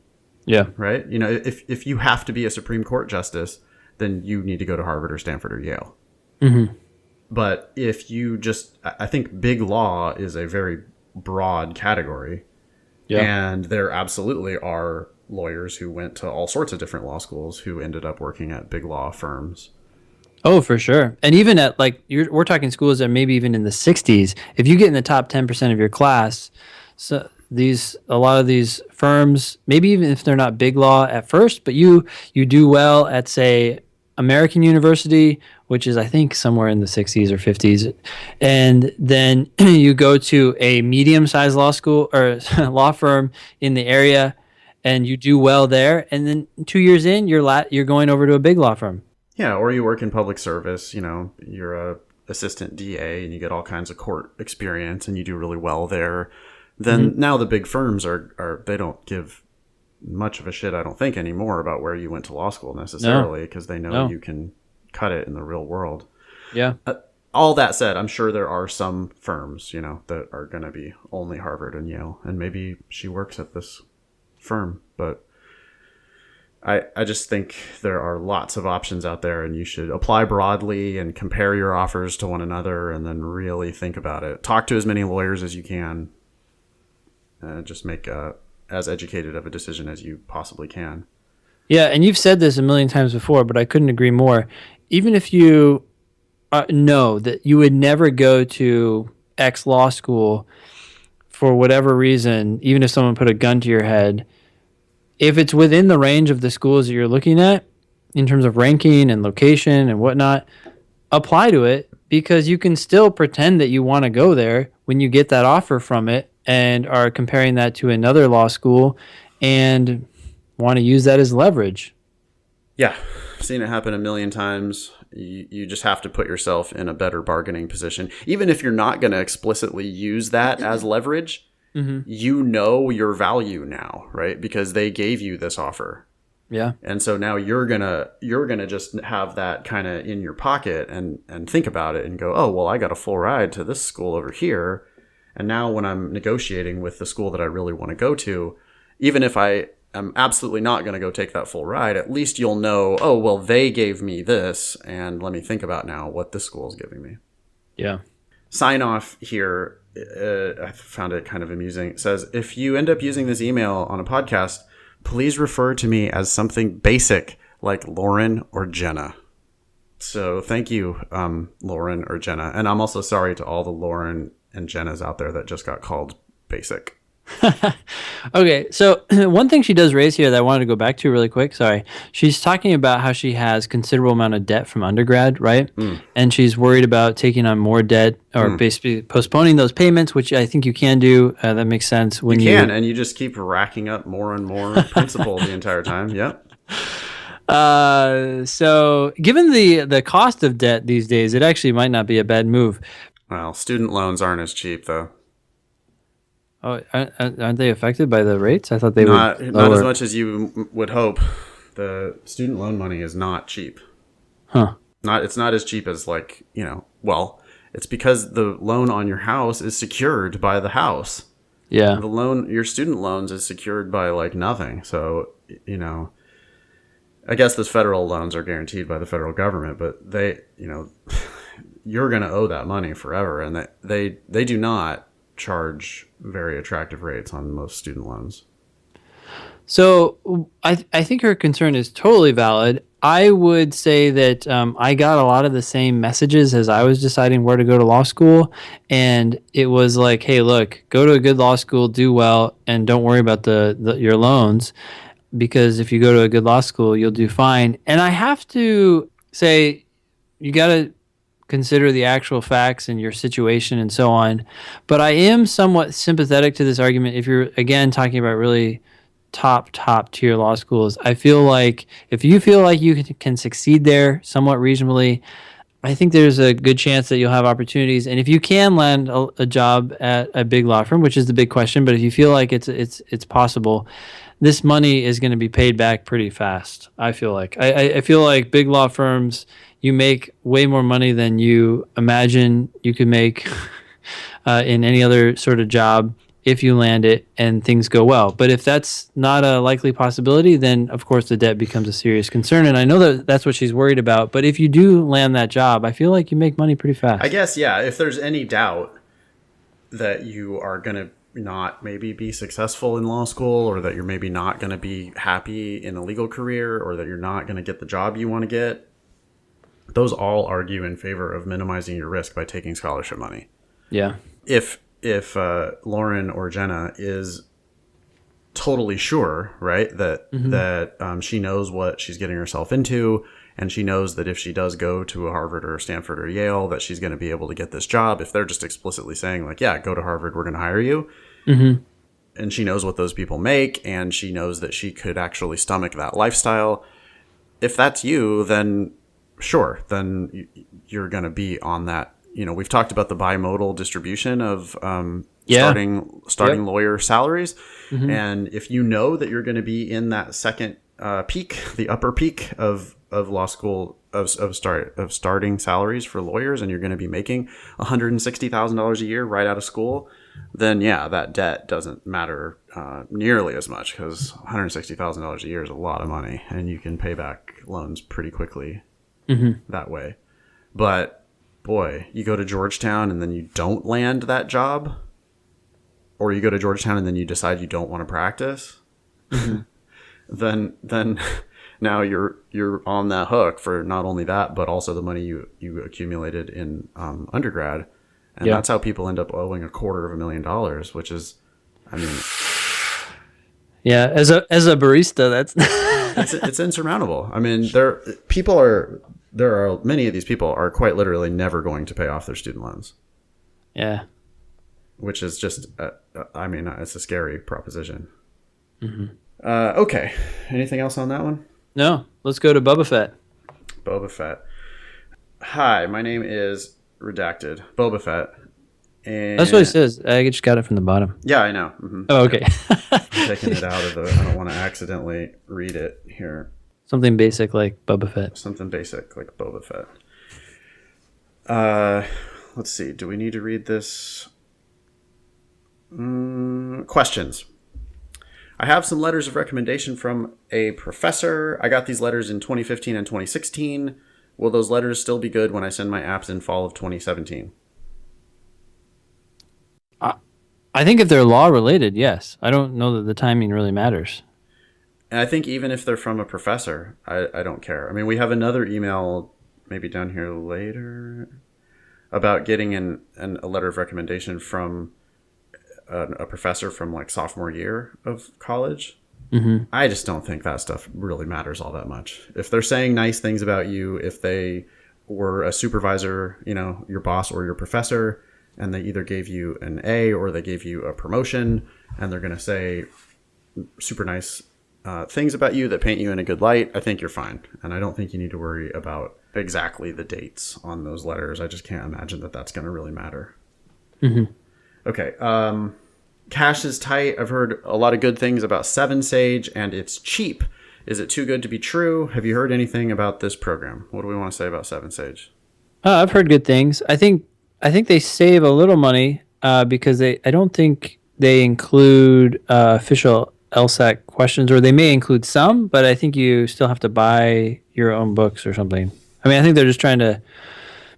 Yeah. Right? If you have to be a Supreme Court justice, then you need to go to Harvard or Stanford or Yale. Mm-hmm. But if you I think big law is a very broad category. Yeah. And there absolutely are lawyers who went to all sorts of different law schools who ended up working at big law firms. Oh, for sure. And even at we're talking schools that maybe even in the 60s, if you get in the top 10% of your class, so a lot of these firms, maybe even if they're not big law at first, but you do well at, say, American University, which is I think somewhere in the 60s or 50s, and then you go to a medium-sized law school or law firm in the area, and you do well there, and then 2 years in, you're going over to a big law firm. Yeah, or you work in public service. You're a assistant DA, and you get all kinds of court experience, and you do really well there. Then now the big firms are they don't give much of a shit, I don't think, anymore about where you went to law school necessarily, because they know you can cut it in the real world. Yeah. All that said, I'm sure there are some firms, that are going to be only Harvard and Yale, and maybe she works at this firm, but I just think there are lots of options out there, and you should apply broadly and compare your offers to one another, and then really think about it. Talk to as many lawyers as you can, and just make as educated of a decision as you possibly can. Yeah, and you've said this a million times before, but I couldn't agree more. Even if you know that you would never go to X law school for whatever reason, even if someone put a gun to your head, if it's within the range of the schools that you're looking at in terms of ranking and location and whatnot, apply to it, because you can still pretend that you want to go there when you get that offer from it and are comparing that to another law school and want to use that as leverage. Yeah, I've seen it happen a million times. You just have to put yourself in a better bargaining position. Even if you're not going to explicitly use that as leverage, you know your value now, right? Because they gave you this offer. Yeah. And so now you're gonna just have that kind of in your pocket and think about it and go, oh, well, I got a full ride to this school over here. And now when I'm negotiating with the school that I really want to go to, even if I am absolutely not going to go take that full ride, at least you'll know, oh, well, they gave me this, and let me think about now what this school is giving me. Yeah. Sign off here. I found it kind of amusing. It says, if you end up using this email on a podcast, please refer to me as something basic like Lauren or Jenna. So thank you, Lauren or Jenna. And I'm also sorry to all the Lauren and Jennas out there that just got called basic. Okay, so one thing she does raise here that I wanted to go back to really quick, sorry. She's talking about how she has considerable amount of debt from undergrad, right? And she's worried about taking on more debt or basically postponing those payments, which I think you can do. That makes sense. When you can, and you just keep racking up more and more principal the entire time. Yep. So given the cost of debt these days, it actually might not be a bad move. Well, student loans aren't as cheap, though. Oh, aren't they affected by the rates? I thought they not would. Not as much as you would hope. The student loan money is not cheap. Huh. It's not as cheap as it's because the loan on your house is secured by the house. Yeah. Your student loans is secured by nothing. So, I guess those federal loans are guaranteed by the federal government, but they, you're going to owe that money forever. And they do not charge very attractive rates on most student loans. So I think her concern is totally valid. I would say that I got a lot of the same messages as I was deciding where to go to law school. And it was like, hey, look, go to a good law school, do well, and don't worry about your loans. Because if you go to a good law school, you'll do fine. And I have to say, you got to consider the actual facts and your situation and so on. But I am somewhat sympathetic to this argument if you're, again, talking about really top tier law schools. I feel like if you feel like you can succeed there somewhat reasonably, I think there's a good chance that you'll have opportunities. And if you can land a job at a big law firm, which is the big question, but if you feel like it's possible, this money is going to be paid back pretty fast. I feel like I feel like big law firms, you make way more money than you imagine you could make in any other sort of job if you land it and things go well. But if that's not a likely possibility, then of course the debt becomes a serious concern. And I know that that's what she's worried about. But if you do land that job, I feel like you make money pretty fast. I guess, yeah, if there's any doubt that you are going to not maybe be successful in law school, or that you're maybe not going to be happy in a legal career, or that you're not going to get the job you want to get, those all argue in favor of minimizing your risk by taking scholarship money. Yeah. If Lauren or Jenna is totally sure, right, that she knows what she's getting herself into, and she knows that if she does go to a Harvard or Stanford or Yale, that she's going to be able to get this job. If they're just explicitly saying like, yeah, go to Harvard, we're going to hire you. And she knows what those people make, and she knows that she could actually stomach that lifestyle. If that's you, then sure, then you're going to be on that. You know, we've talked about the bimodal distribution of starting lawyer salaries. And if you know that you're going to be in that second peak, the upper peak of law school, of starting salaries for lawyers, and you're going to be making $160,000 a year right out of school, then yeah, that debt doesn't matter nearly as much, because $160,000 a year is a lot of money, and you can pay back loans pretty quickly that way. But boy, you go to Georgetown and then you don't land that job, or you go to Georgetown and then you decide you don't want to practice, then now you're on that hook for not only that, but also the money you accumulated in undergrad. And that's how people end up owing $250,000, which is, I mean, yeah, as a barista, that's it's insurmountable. I mean, there are many of these people are quite literally never going to pay off their student loans. Yeah. Which is just, I mean, it's a scary proposition. Okay. Anything else on that one? No. Let's go to Boba Fett. Boba Fett. Hi, my name is Redacted. Boba Fett. And that's what it says. I just got it from the bottom. Yeah, I know. Oh, okay. I'm taking it out of I don't want to accidentally read it here. Something basic like Boba Fett. Something basic like Boba Fett. Let's see. Do we need to read this? Questions. I have some letters of recommendation from a professor. I got these letters in 2015 and 2016. Will those letters still be good when I send my apps in fall of 2017? I think if they're law related, yes. I don't know that the timing really matters. And I think even if they're from a professor, I don't care. I mean, we have another email maybe down here later about getting a letter of recommendation from a professor from like sophomore year of college. I just don't think that stuff really matters all that much. If they're saying nice things about you, if they were a supervisor, you know, your boss or your professor, and they either gave you an A or they gave you a promotion, and they're going to say super nice things about you that paint you in a good light, I think you're fine. And I don't think you need to worry about exactly the dates on those letters. I just can't imagine that that's going to really matter. Okay. Cash is tight. I've heard a lot of good things about 7Sage, and it's cheap. Is it too good to be true? Have you heard anything about this program? What do we want to say about 7Sage? I've heard good things. I think they save a little money because I don't think they include official LSAT questions, or they may include some, but I think you still have to buy your own books or something. I mean, I think they're just trying to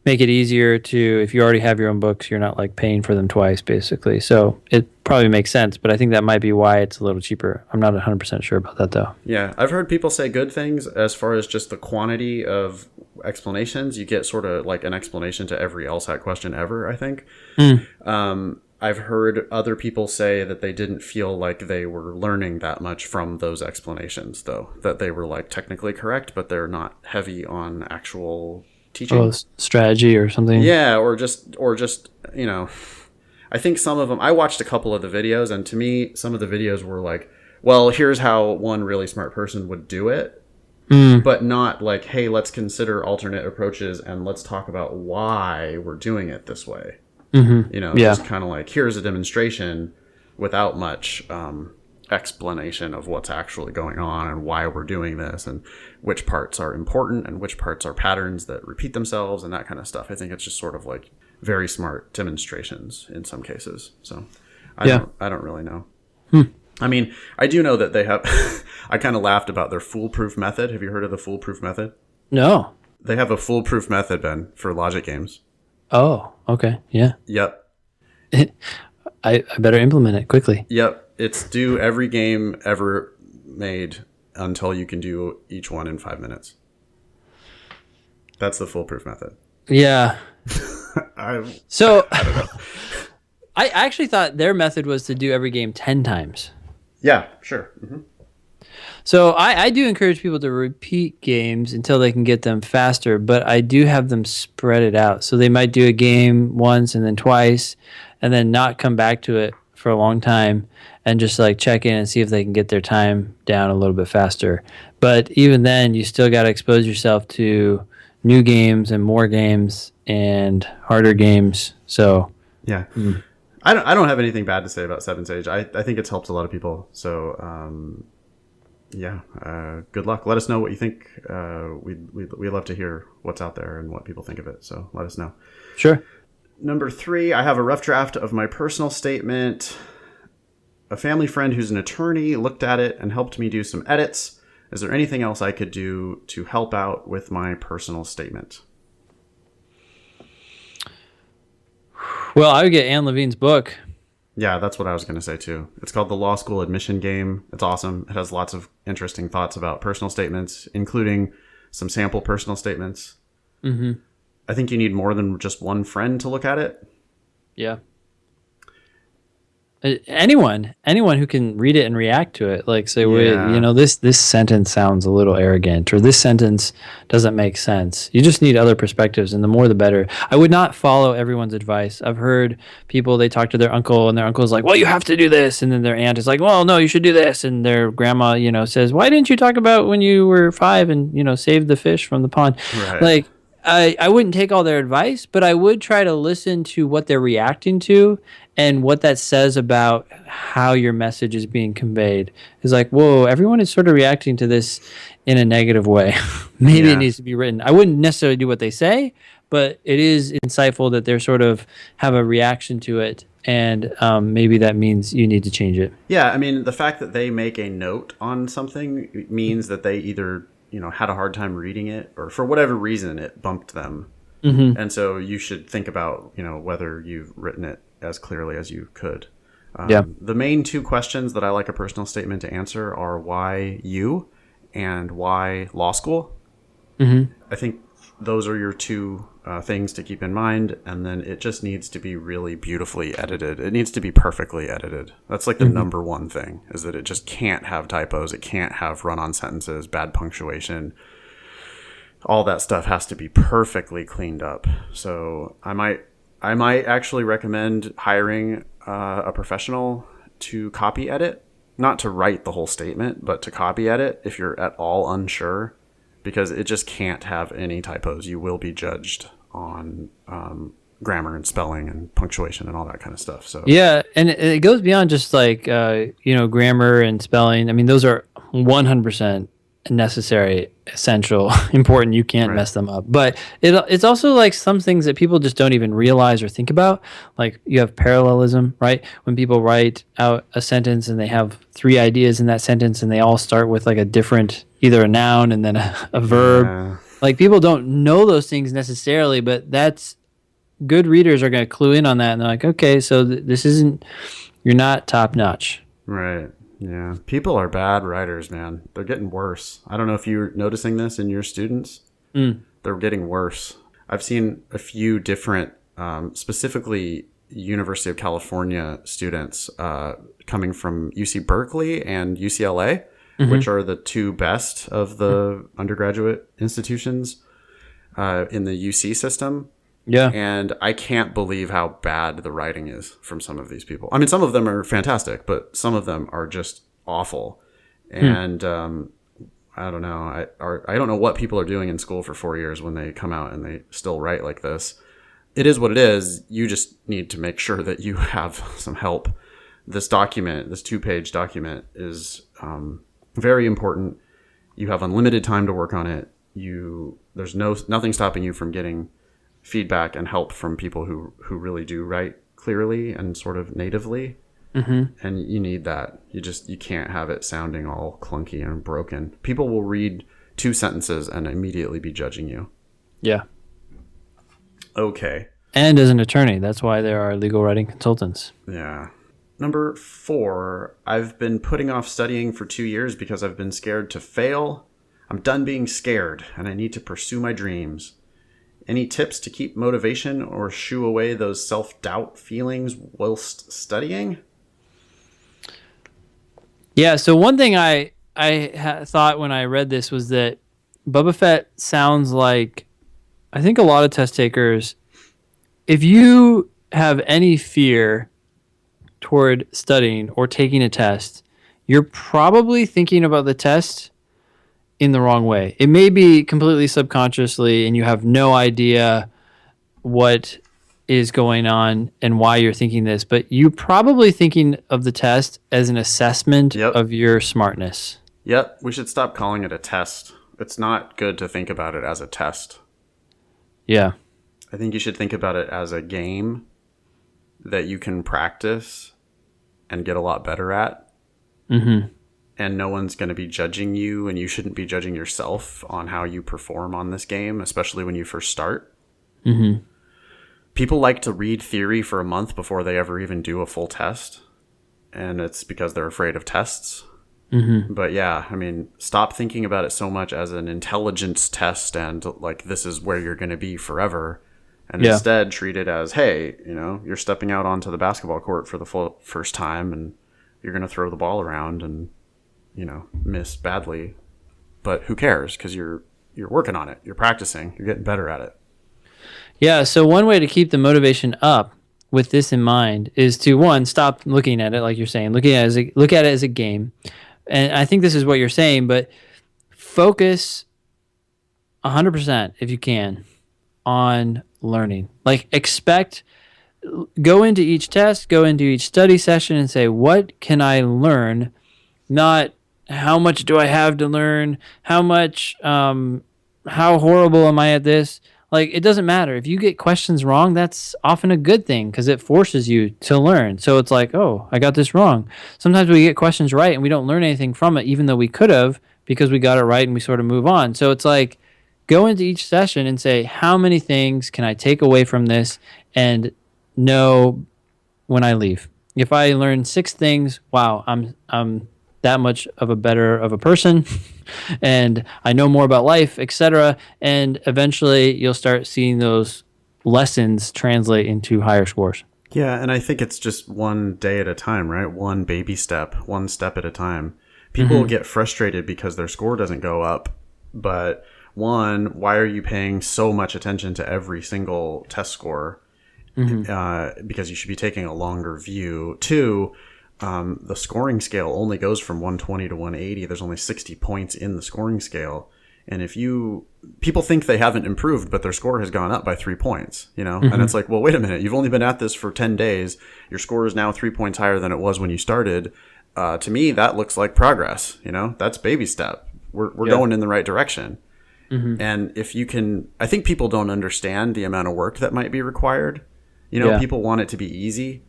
make it easier to, if you already have your own books, you're not like paying for them twice, basically. So it probably makes sense, but I think that might be why it's a little cheaper. I'm not 100% sure about that, though. Yeah, I've heard people say good things as far as just the quantity of explanations. You get sort of like an explanation to every LSAT question ever, I think. I've heard other people say that they didn't feel like they were learning that much from those explanations, though. That they were like technically correct, but they're not heavy on actual teaching. Oh, strategy or something. Yeah, or just you know, I think some of them, I watched a couple of the videos, and to me some of the videos were like well, here's how one really smart person would do it, but not like, hey, let's consider alternate approaches and let's talk about why we're doing it this way. Just kind of like, here's a demonstration without much explanation of what's actually going on and why we're doing this and which parts are important and which parts are patterns that repeat themselves and that kind of stuff. I think it's just sort of like very smart demonstrations in some cases. So I don't really know. I mean, I do know that they have, I kind of laughed about their foolproof method. Have you heard of the foolproof method? No. They have a foolproof method, Ben, for logic games. Oh, okay. Yeah. Yep. I better implement it quickly. Yep. It's do every game ever made until you can do each one in 5 minutes. That's the foolproof method. Yeah. I don't know. I actually thought their method was to do every game 10 times. Yeah, sure. Mm-hmm. So I do encourage people to repeat games until they can get them faster, but I do have them spread it out. So they might do a game once and then twice and then not come back to it for a long time and just like check in and see if they can get their time down a little bit faster. But even then, you still got to expose yourself to new games and more games and harder games. So yeah. I don't have anything bad to say about Seven Sage. I think it's helped a lot of people. So good luck. Let us know what you think. We love to hear what's out there and what people think of it. So let us know. Sure. Number 3, I have a rough draft of my personal statement. A family friend who's an attorney looked at it and helped me do some edits. Is there anything else I could do to help out with my personal statement? Well, I would get Anne Levine's book. Yeah, that's what I was going to say too. It's called The Law School Admission Game. It's awesome. It has lots of interesting thoughts about personal statements, including some sample personal statements. Mm-hmm. I think you need more than just one friend to look at it. Yeah. Anyone who can read it and react to it, like say, this sentence sounds a little arrogant, or this sentence doesn't make sense. You just need other perspectives, and the more the better. I would not follow everyone's advice. I've heard people, they talk to their uncle, and their uncle's like, well, you have to do this, and then their aunt is like, well, no, you should do this, and their grandma, says, why didn't you talk about when you were 5 and save the fish from the pond? Right. Like, I wouldn't take all their advice, but I would try to listen to what they're reacting to and what that says about how your message is being conveyed. It's like, whoa, everyone is sort of reacting to this in a negative way. Maybe it needs to be written. I wouldn't necessarily do what they say, but it is insightful that they're sort of have a reaction to it. And maybe that means you need to change it. Yeah, I mean, the fact that they make a note on something means that they either had a hard time reading it, or for whatever reason it bumped them. Mm-hmm. And so you should think about, whether you've written it as clearly as you could. The main 2 questions that I like a personal statement to answer are why you and why law school. Mm-hmm. I think those are your 2 things to keep in mind. And then it just needs to be really beautifully edited. It needs to be perfectly edited. That's like the number 1 thing, is that it just can't have typos. It can't have run-on sentences, bad punctuation. All that stuff has to be perfectly cleaned up. So I might actually recommend hiring a professional to copy edit, not to write the whole statement, but to copy edit if you're at all unsure, because it just can't have any typos. You will be judged on grammar and spelling and punctuation and all that kind of stuff. So yeah, and it goes beyond just like grammar and spelling. I mean, those are 100% necessary, essential, important. You can't mess them up. But it's also like some things that people just don't even realize or think about. Like you have parallelism, right? When people write out a sentence and they have 3 ideas in that sentence and they all start with like a different, either a noun and then a verb. Yeah. Like people don't know those things necessarily, but that's good readers are going to clue in on that. And they're like, okay, so this isn't, you're not top notch. Right. Yeah. People are bad writers, man. They're getting worse. I don't know if you're noticing this in your students. They're getting worse. I've seen a few different, specifically University of California students coming from UC Berkeley and UCLA, which are the 2 best of the undergraduate institutions in the UC system. Yeah. And I can't believe how bad the writing is from some of these people. I mean, some of them are fantastic, but some of them are just awful. And I don't know. I don't know what people are doing in school for 4 years when they come out and they still write like this. It is what it is. You just need to make sure that you have some help. This document, this 2-page document, is very important. You have unlimited time to work on it. There's nothing stopping you from getting feedback and help from people who really do write clearly and sort of natively. And you need that. You can't have it sounding all clunky and broken. People will read 2 sentences and immediately be judging you. Yeah. Okay. And as an attorney, that's why there are legal writing consultants. Yeah. Number 4, I've been putting off studying for 2 years because I've been scared to fail. I'm done being scared and I need to pursue my dreams. Any tips to keep motivation or shoo away those self-doubt feelings whilst studying? Yeah, so one thing I thought when I read this was that Boba Fett sounds like, I think a lot of test takers, if you have any fear toward studying or taking a test, you're probably thinking about the test in the wrong way. It may be completely subconsciously and you have no idea what is going on and why you're thinking this, but you're probably thinking of the test as an assessment of your smartness. Yep. We should stop calling it a test. It's not good to think about it as a test. Yeah. I think you should think about it as a game that you can practice and get a lot better at. And no one's going to be judging you, and you shouldn't be judging yourself on how you perform on this game, especially when you first start. People like to read theory for a month before they ever even do a full test, and it's because they're afraid of tests. But yeah, I mean, stop thinking about it so much as an intelligence test and like this is where you're going to be forever, and instead treat it as, hey, you're stepping out onto the basketball court for the first time, and you're going to throw the ball around and miss badly, but who cares? Because you're working on it, you're practicing, you're getting better at it. Yeah, so one way to keep the motivation up with this in mind is to, one, stop looking at it like you're saying, look at it as a game. And I think this is what you're saying, but focus 100% if you can on learning. Like go into each test, go into each study session and say, what can I learn? Not how much do I have to learn? How horrible am I at this? Like, it doesn't matter. If you get questions wrong, that's often a good thing because it forces you to learn. So it's like, oh, I got this wrong. Sometimes we get questions right and we don't learn anything from it, even though we could have, because we got it right and we sort of move on. So it's like, go into each session and say, how many things can I take away from this and know when I leave? If I learn 6 things, wow, I'm that much of a person and I know more about life, etc. And eventually you'll start seeing those lessons translate into higher scores. Yeah, and I think it's just one day at a time, right? One baby step, one step at a time. People get frustrated because their score doesn't go up, but one, why are you paying so much attention to every single test score? Because you should be taking a longer view. 2, the scoring scale only goes from 120 to 180. There's only 60 points in the scoring scale. And people think they haven't improved, but their score has gone up by 3 points, and it's like, well, wait a minute. You've only been at this for 10 days. Your score is now 3 points higher than it was when you started. To me, that looks like progress. That's baby step. We're going in the right direction. And if you can, I think people don't understand the amount of work that might be required. People want it to be easy.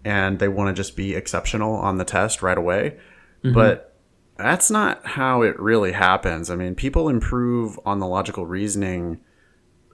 And they want to just be exceptional on the test right away. But that's not how it really happens. I mean, people improve on the logical reasoning,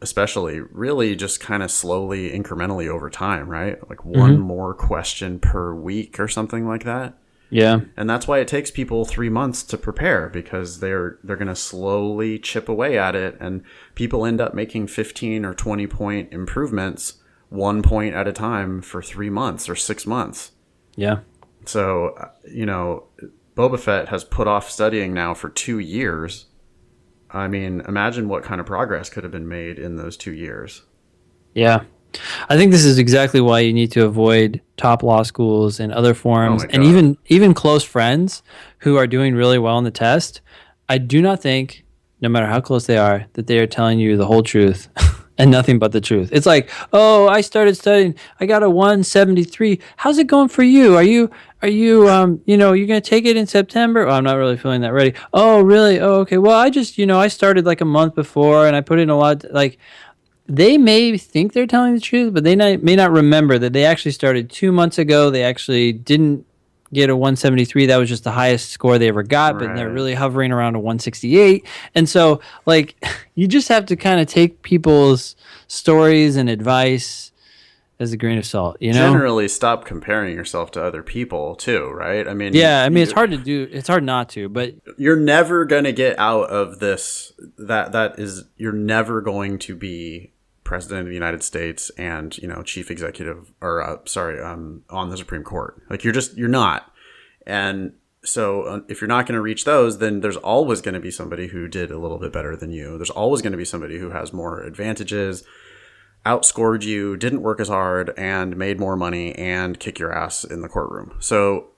especially, really just kind of slowly, incrementally over time, right? Like one more question per week or something like that. Yeah. And that's why it takes people 3 months to prepare, because they're going to slowly chip away at it. And people end up making 15 or 20 point improvements 1 point at a time for 3 months or 6 months. Yeah. So, Boba Fett has put off studying now for 2 years. I mean, imagine what kind of progress could have been made in those 2 years. Yeah. I think this is exactly why you need to avoid top law schools and other Oh forums, my and God. even close friends who are doing really well on the test. I do not think, no matter how close they are, that they are telling you the whole truth and nothing but the truth. It's like, oh, I started studying. I got a 173. How's it going for you? Are you you're gonna take it in September? Oh, I'm not really feeling that ready. Oh, really? Oh, okay. Well, I just I started like a month before and I put in a lot. Like they may think they're telling the truth, but may not remember that they actually started 2 months ago. They actually didn't get a 173. That was just the highest score they ever got, but they're Right. really hovering around a 168. And so, like, you just have to kind of take people's stories and advice as a grain of salt, you know? Generally, stop comparing yourself to other people too, right? I mean, Yeah, I mean, it's hard to do. It's hard not to, but you're never going to get out of this. You're never going to be president of the United States and chief executive or on the Supreme Court. Like you're not. And so if you're not going to reach those, then there's always going to be somebody who did a little bit better than you. There's always going to be somebody who has more advantages, outscored you, didn't work as hard, and made more money and kick your ass in the courtroom. So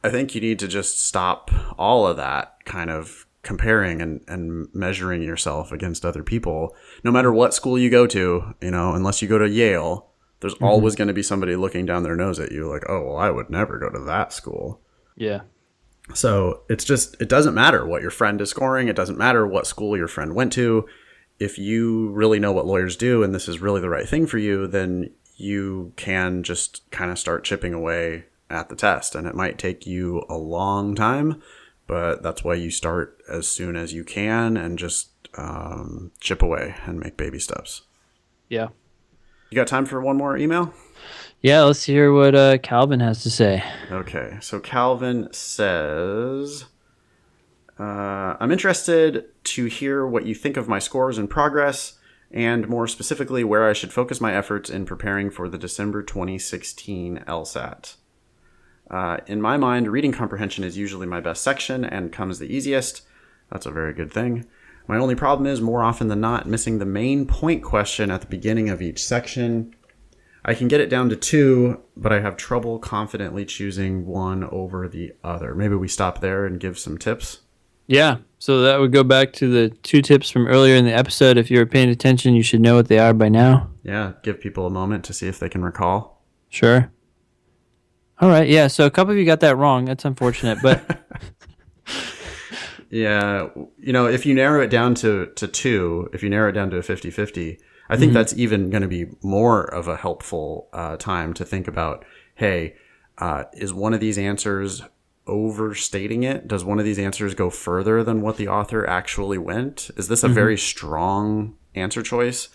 I think you need to just stop all of that kind of comparing and measuring yourself against other people. No matter what school you go to, unless you go to Yale, there's always going to be somebody looking down their nose at you like, oh, well, I would never go to that school. yeah. So it doesn't matter what your friend is scoring. It doesn't matter what school your friend went to. If you really know what lawyers do and this is really the right thing for you, then you can just kind of start chipping away at the test. And it might take you a long time, but that's why you start as soon as you can and just chip away and make baby steps. Yeah. You got time for one more email? Yeah, let's hear what Calvin has to say. Okay, so Calvin says, I'm interested to hear what you think of my scores and progress, and more specifically, where I should focus my efforts in preparing for the December 2016 LSAT. In my mind, reading comprehension is usually my best section and comes the easiest. That's a very good thing. My only problem is, more often than not, missing the main point question at the beginning of each section. I can get it down to 2, but I have trouble confidently choosing one over the other. Maybe we stop there and give some tips. Yeah, so that would go back to the 2 tips from earlier in the episode. If you're paying attention, you should know what they are by now. Yeah, give people a moment to see if they can recall. Sure. All right, yeah, so a couple of you got that wrong. That's unfortunate, but... Yeah, if you narrow it down to 2, if you narrow it down to a 50-50, I think that's even going to be more of a helpful time to think about, hey, is one of these answers overstating it? Does one of these answers go further than what the author actually went? Is this a very strong answer choice?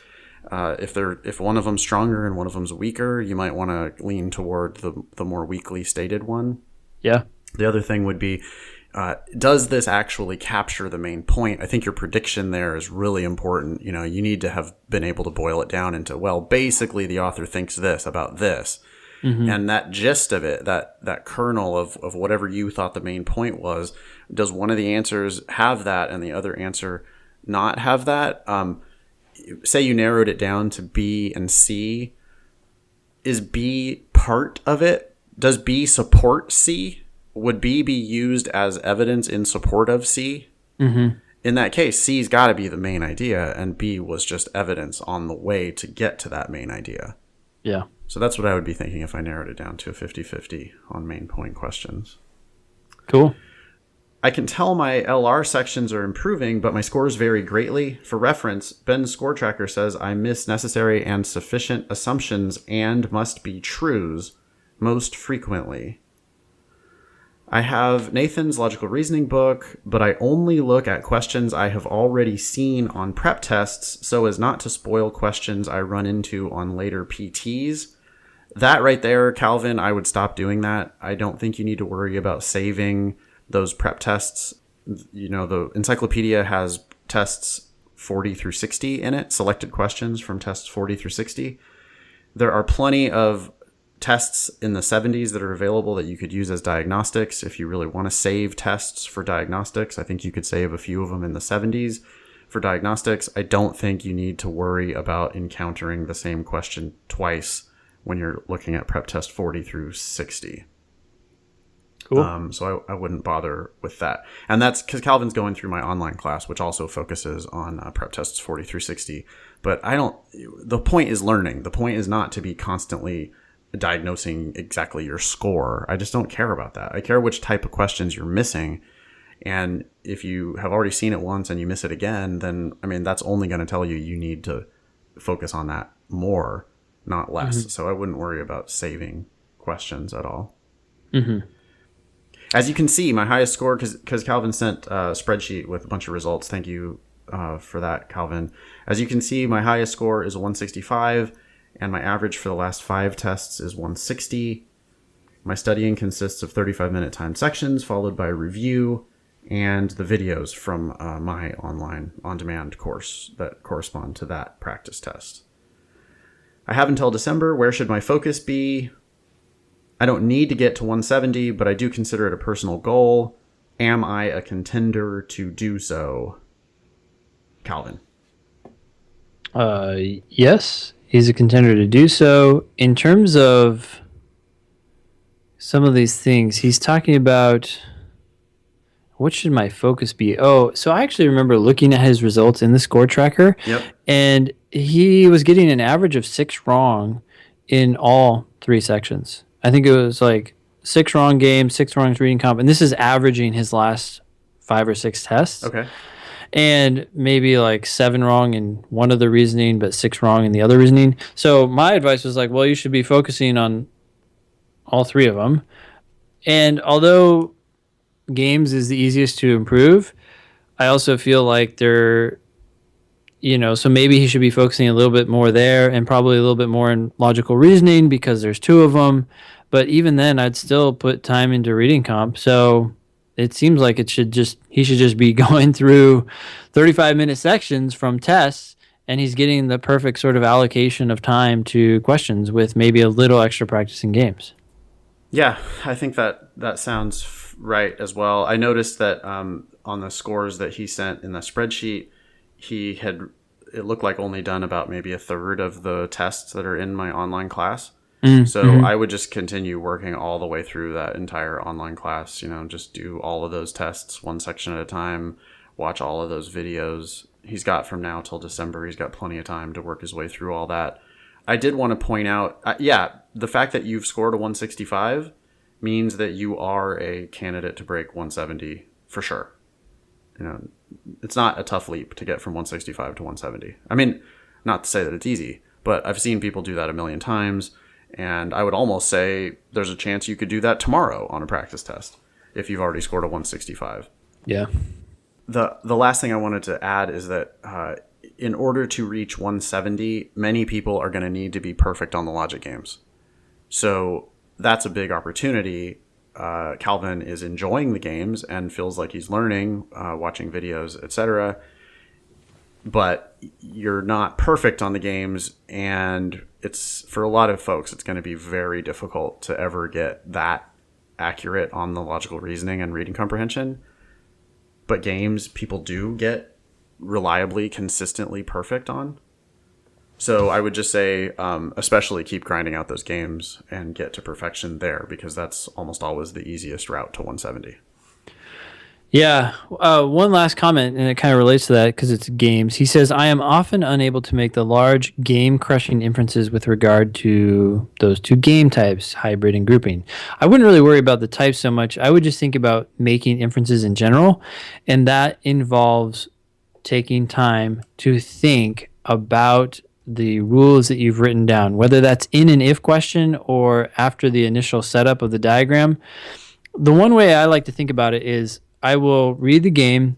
If one of them's stronger and one of them's weaker, you might want to lean toward the more weakly stated one. Yeah. The other thing would be, does this actually capture the main point? I think your prediction there is really important. You need to have been able to boil it down into, well, basically the author thinks this about this. And that gist of it, that kernel of whatever you thought the main point was, does one of the answers have that and the other answer not have that? Say you narrowed it down to B and C. Is B part of it? Does B support C? Would B be used as evidence in support of C? In that case, C's got to be the main idea, and B was just evidence on the way to get to that main idea. Yeah. So that's what I would be thinking if I narrowed it down to a 50-50 on main point questions. Cool. I can tell my LR sections are improving, but my scores vary greatly. For reference, Ben's score tracker says I miss necessary and sufficient assumptions and must be trues most frequently. I have Nathan's logical reasoning book, but I only look at questions I have already seen on prep tests so as not to spoil questions I run into on later PTs. That right there, Calvin, I would stop doing that. I don't think you need to worry about saving those prep tests. The encyclopedia has tests 40 through 60 in it, selected questions from tests 40 through 60. There are plenty of tests in the 70s that are available that you could use as diagnostics. If you really want to save tests for diagnostics, I think you could save a few of them in the 70s. For diagnostics, I don't think you need to worry about encountering the same question twice when you're looking at prep test 40 through 60. Cool. So I wouldn't bother with that. And that's because Calvin's going through my online class, which also focuses on prep tests 40 through 60. But the point is learning. The point is not to be constantly diagnosing exactly your score. I just don't care about that. I care which type of questions you're missing. And if you have already seen it once and you miss it again, then, I mean, that's only going to tell you need to focus on that more, not less. Mm-hmm. So I wouldn't worry about saving questions at all. Mm-hmm. As you can see, my highest score, because Calvin sent a spreadsheet with a bunch of results. Thank you for that, Calvin. As you can see, my highest score is 165, and my average for the last 5 tests is 160. My studying consists of 35-minute timed sections, followed by review and the videos from my online on-demand course that correspond to that practice test. I have until December. Where should my focus be? I don't need to get to 170, but I do consider it a personal goal. Am I a contender to do so? Calvin. Yes, he's a contender to do so. In terms of some of these things, he's talking about what should my focus be? Oh, so I actually remember looking at his results in the score tracker. Yep. And he was getting an average of 6 wrong in all 3 sections. I think it was like 6 wrong games, 6 wrongs reading comp, and this is averaging his last 5 or 6 tests. Okay. And maybe like 7 wrong in one of the reasoning, but 6 wrong in the other reasoning. So my advice was like, well, you should be focusing on all 3 of them. And although games is the easiest to improve, I also feel like they're, so maybe he should be focusing a little bit more there and probably a little bit more in logical reasoning because there's 2 of them. But even then, I'd still put time into reading comp. So it seems like he should just be going through 35-minute sections from tests, and he's getting the perfect sort of allocation of time to questions with maybe a little extra practice in games. Yeah, I think that sounds right as well. I noticed that on the scores that he sent in the spreadsheet, it looked like only done about maybe a third of the tests that are in my online class. So I would just continue working all the way through that entire online class, just do all of those tests one section at a time, watch all of those videos. He's got from now till December, he's got plenty of time to work his way through all that. I did want to point out, the fact that you've scored a 165 means that you are a candidate to break 170 for sure. It's not a tough leap to get from 165 to 170. I mean, not to say that it's easy, but I've seen people do that a million times. And I would almost say there's a chance you could do that tomorrow on a practice test if you've already scored a 165. Yeah. The last thing I wanted to add is that in order to reach 170, many people are going to need to be perfect on the logic games. So that's a big opportunity. Calvin is enjoying the games and feels like he's learning, watching videos, etc. But you're not perfect on the games, and it's, for a lot of folks, it's going to be very difficult to ever get that accurate on the logical reasoning and reading comprehension. But games, people do get reliably, consistently perfect on. So I would just say, especially keep grinding out those games and get to perfection there, because that's almost always the easiest route to 170. Yeah. One last comment, and it kind of relates to that because it's games. He says, I am often unable to make the large game-crushing inferences with regard to those 2 game types, hybrid and grouping. I wouldn't really worry about the types so much. I would just think about making inferences in general, and that involves taking time to think about the rules that you've written down, whether that's in an if question or after the initial setup of the diagram. The one way I like to think about it is I will read the game,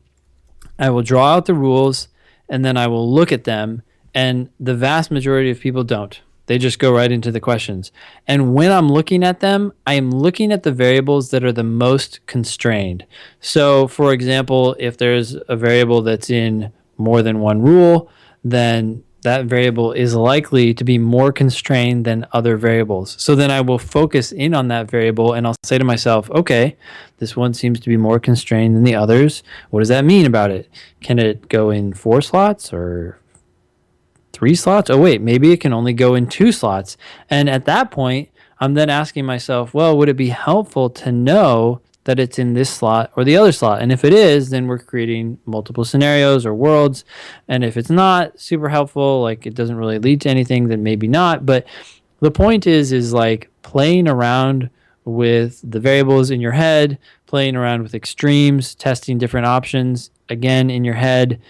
I will draw out the rules, and then I will look at them, and the vast majority of people don't. They just go right into the questions. And when I'm looking at them, I am looking at the variables that are the most constrained. So, for example, if there's a variable that's in more than one rule, then that variable is likely to be more constrained than other variables. So then I will focus in on that variable and I'll say to myself, okay, this one seems to be more constrained than the others. What does that mean about it? Can it go in 4 slots or 3 slots? Oh, wait, maybe it can only go in 2 slots. And at that point, I'm then asking myself, well, would it be helpful to know that it's in this slot or the other slot? And if it is, then we're creating multiple scenarios or worlds. And if it's not super helpful, like it doesn't really lead to anything, then maybe not. But the point is like playing around with the variables in your head, playing around with extremes, testing different options again in your head,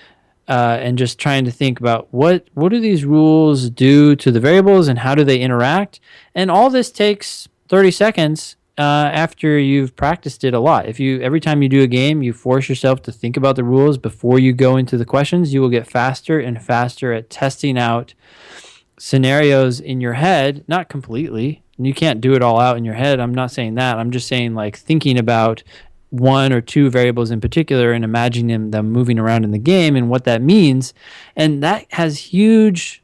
and just trying to think about what do these rules do to the variables and how do they interact. And all this takes 30 seconds after you've practiced it a lot. If you every time you do a game, you force yourself to think about the rules before you go into the questions, you will get faster and faster at testing out scenarios in your head, not completely. And you can't do it all out in your head. I'm not saying that. I'm just saying like thinking about one or two variables in particular and imagining them moving around in the game and what that means. And that has huge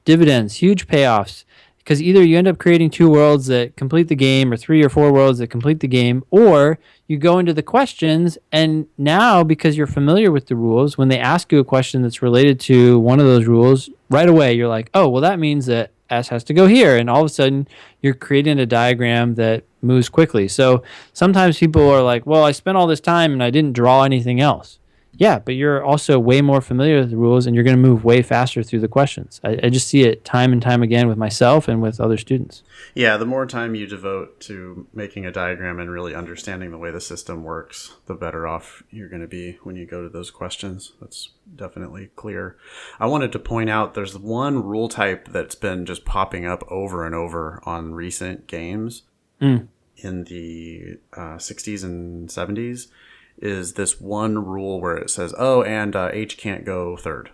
dividends, huge payoffs, because either you end up creating 2 worlds that complete the game or 3 or 4 worlds that complete the game, or you go into the questions and now because you're familiar with the rules, when they ask you a question that's related to one of those rules, right away you're like, oh, well, that means that S has to go here. And all of a sudden you're creating a diagram that moves quickly. So sometimes people are like, well, I spent all this time and I didn't draw anything else. Yeah, but you're also way more familiar with the rules and you're going to move way faster through the questions. I just see it time and time again with myself and with other students. Yeah, the more time you devote to making a diagram and really understanding the way the system works, the better off you're going to be when you go to those questions. That's definitely clear. I wanted to point out there's one rule type that's been just popping up over and over on recent games in the 60s and 70s. Is this one rule where it says, oh, and H can't go third.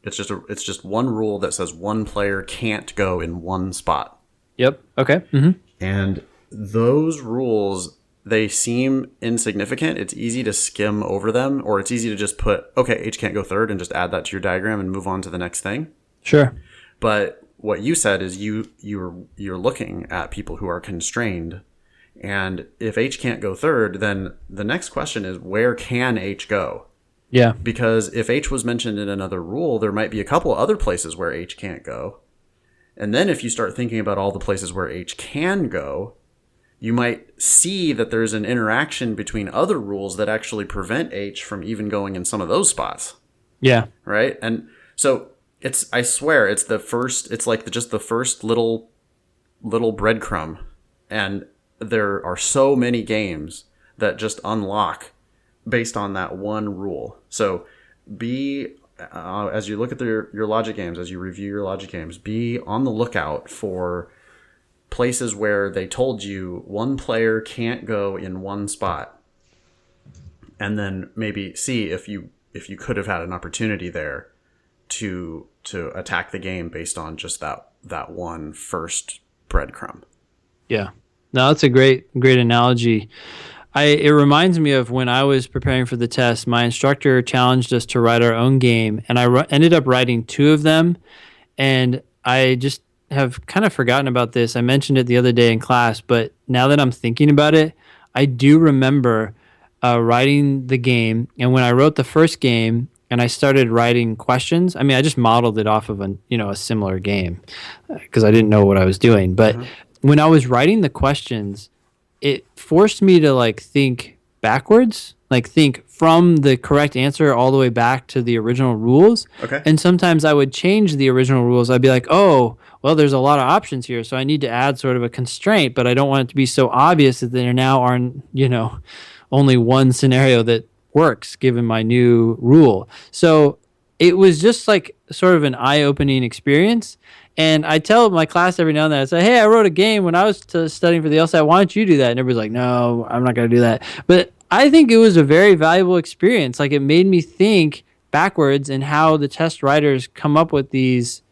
It's just one rule that says one player can't go in one spot. Yep. Okay. Mm-hmm. And those rules, they seem insignificant. It's easy to skim over them, or it's easy to just put, okay, H can't go third and just add that to your diagram and move on to the next thing. Sure. But what you said is you're looking at people who are constrained. And if H can't go third, then the next question is, where can H go? Yeah. Because if H was mentioned in another rule, there might be a couple other places where H can't go. And then if you start thinking about all the places where H can go, you might see that there's an interaction between other rules that actually prevent H from even going in some of those spots. Yeah. Right? And so I swear, it's the first little breadcrumb. And there are so many games that just unlock based on that one rule. So as you look at your logic games, as you review your logic games, be on the lookout for places where they told you one player can't go in one spot. And then maybe see if you could have had an opportunity there to attack the game based on just that one first breadcrumb. Yeah. No, that's a great analogy. It reminds me of when I was preparing for the test, my instructor challenged us to write our own game, and I ended up writing 2 of them, and I just have kind of forgotten about this. I mentioned it the other day in class, but now that I'm thinking about it, I do remember writing the game, and when I wrote the first game and I started writing questions, I mean, I just modeled it off of a similar game because I didn't know what I was doing, but when I was writing the questions, it forced me to like think backwards, like think from the correct answer all the way back to the original rules. Okay. And sometimes I would change the original rules. I'd be like, oh, well, there's a lot of options here, so I need to add sort of a constraint, but I don't want it to be so obvious that there now are, only one scenario that works given my new rule. So it was just like sort of an eye-opening experience. And I tell my class every now and then, I say, hey, I wrote a game when I was studying for the LSAT. Why don't you do that? And everybody's like, no, I'm not going to do that. But I think it was a very valuable experience. Like it made me think backwards and how the test writers come up with these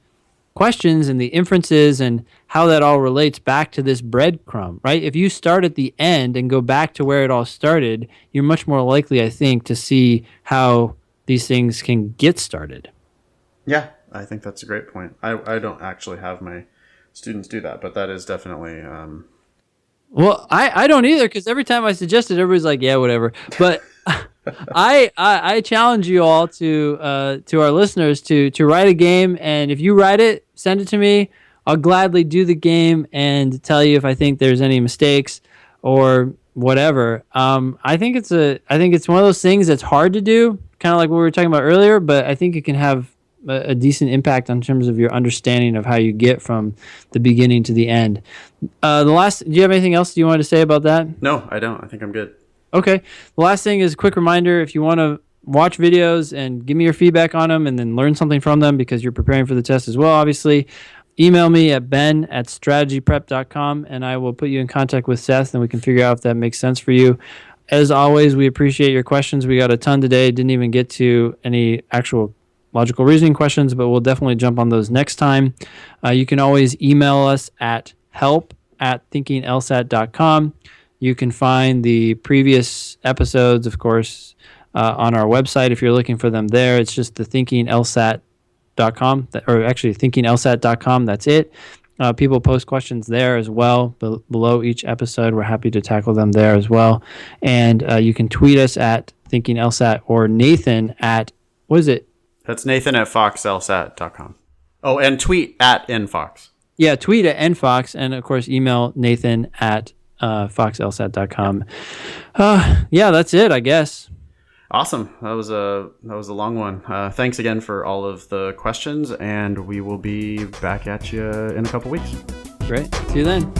questions and the inferences and how that all relates back to this breadcrumb, right? If you start at the end and go back to where it all started, you're much more likely, I think, to see how these things can get started. Yeah, I think that's a great point. I don't actually have my students do that, but that is definitely Well, I don't either, because every time I suggest it, everybody's like, yeah, whatever. But I challenge you all to our listeners to write a game, and if you write it, send it to me. I'll gladly do the game and tell you if I think there's any mistakes or whatever. I think it's one of those things that's hard to do, kind of like what we were talking about earlier. But I think it can have a decent impact in terms of your understanding of how you get from the beginning to the end. Do you have anything else you wanted to say about that? no, I don't. I think I'm good. Okay. The last thing is a quick reminder, if you want to watch videos and give me your feedback on them and then learn something from them because you're preparing for the test as well, obviously, email me at ben@strategyprep.com and I will put you in contact with Seth and we can figure out if that makes sense for you. As always, we appreciate your questions. We got a ton today. Didn't even get to any actual logical reasoning questions, but we'll definitely jump on those next time. You can always email us at help@thinkinglsat.com. You can find the previous episodes, of course, on our website if you're looking for them there. It's just the thinkinglsat.com, or actually thinkinglsat.com. That's it. People post questions there as well below each episode. We're happy to tackle them there as well. And you can tweet us at thinkinglsat or Nathan at, what is it? That's Nathan at foxlsat.com. Oh, and tweet at nfox. Yeah, tweet at nfox, and of course email Nathan at foxlsat.com. Yeah, that's it, I guess. Awesome. That was a long one. Thanks again for all of the questions, and we will be back at you in a couple weeks. Great. See you then.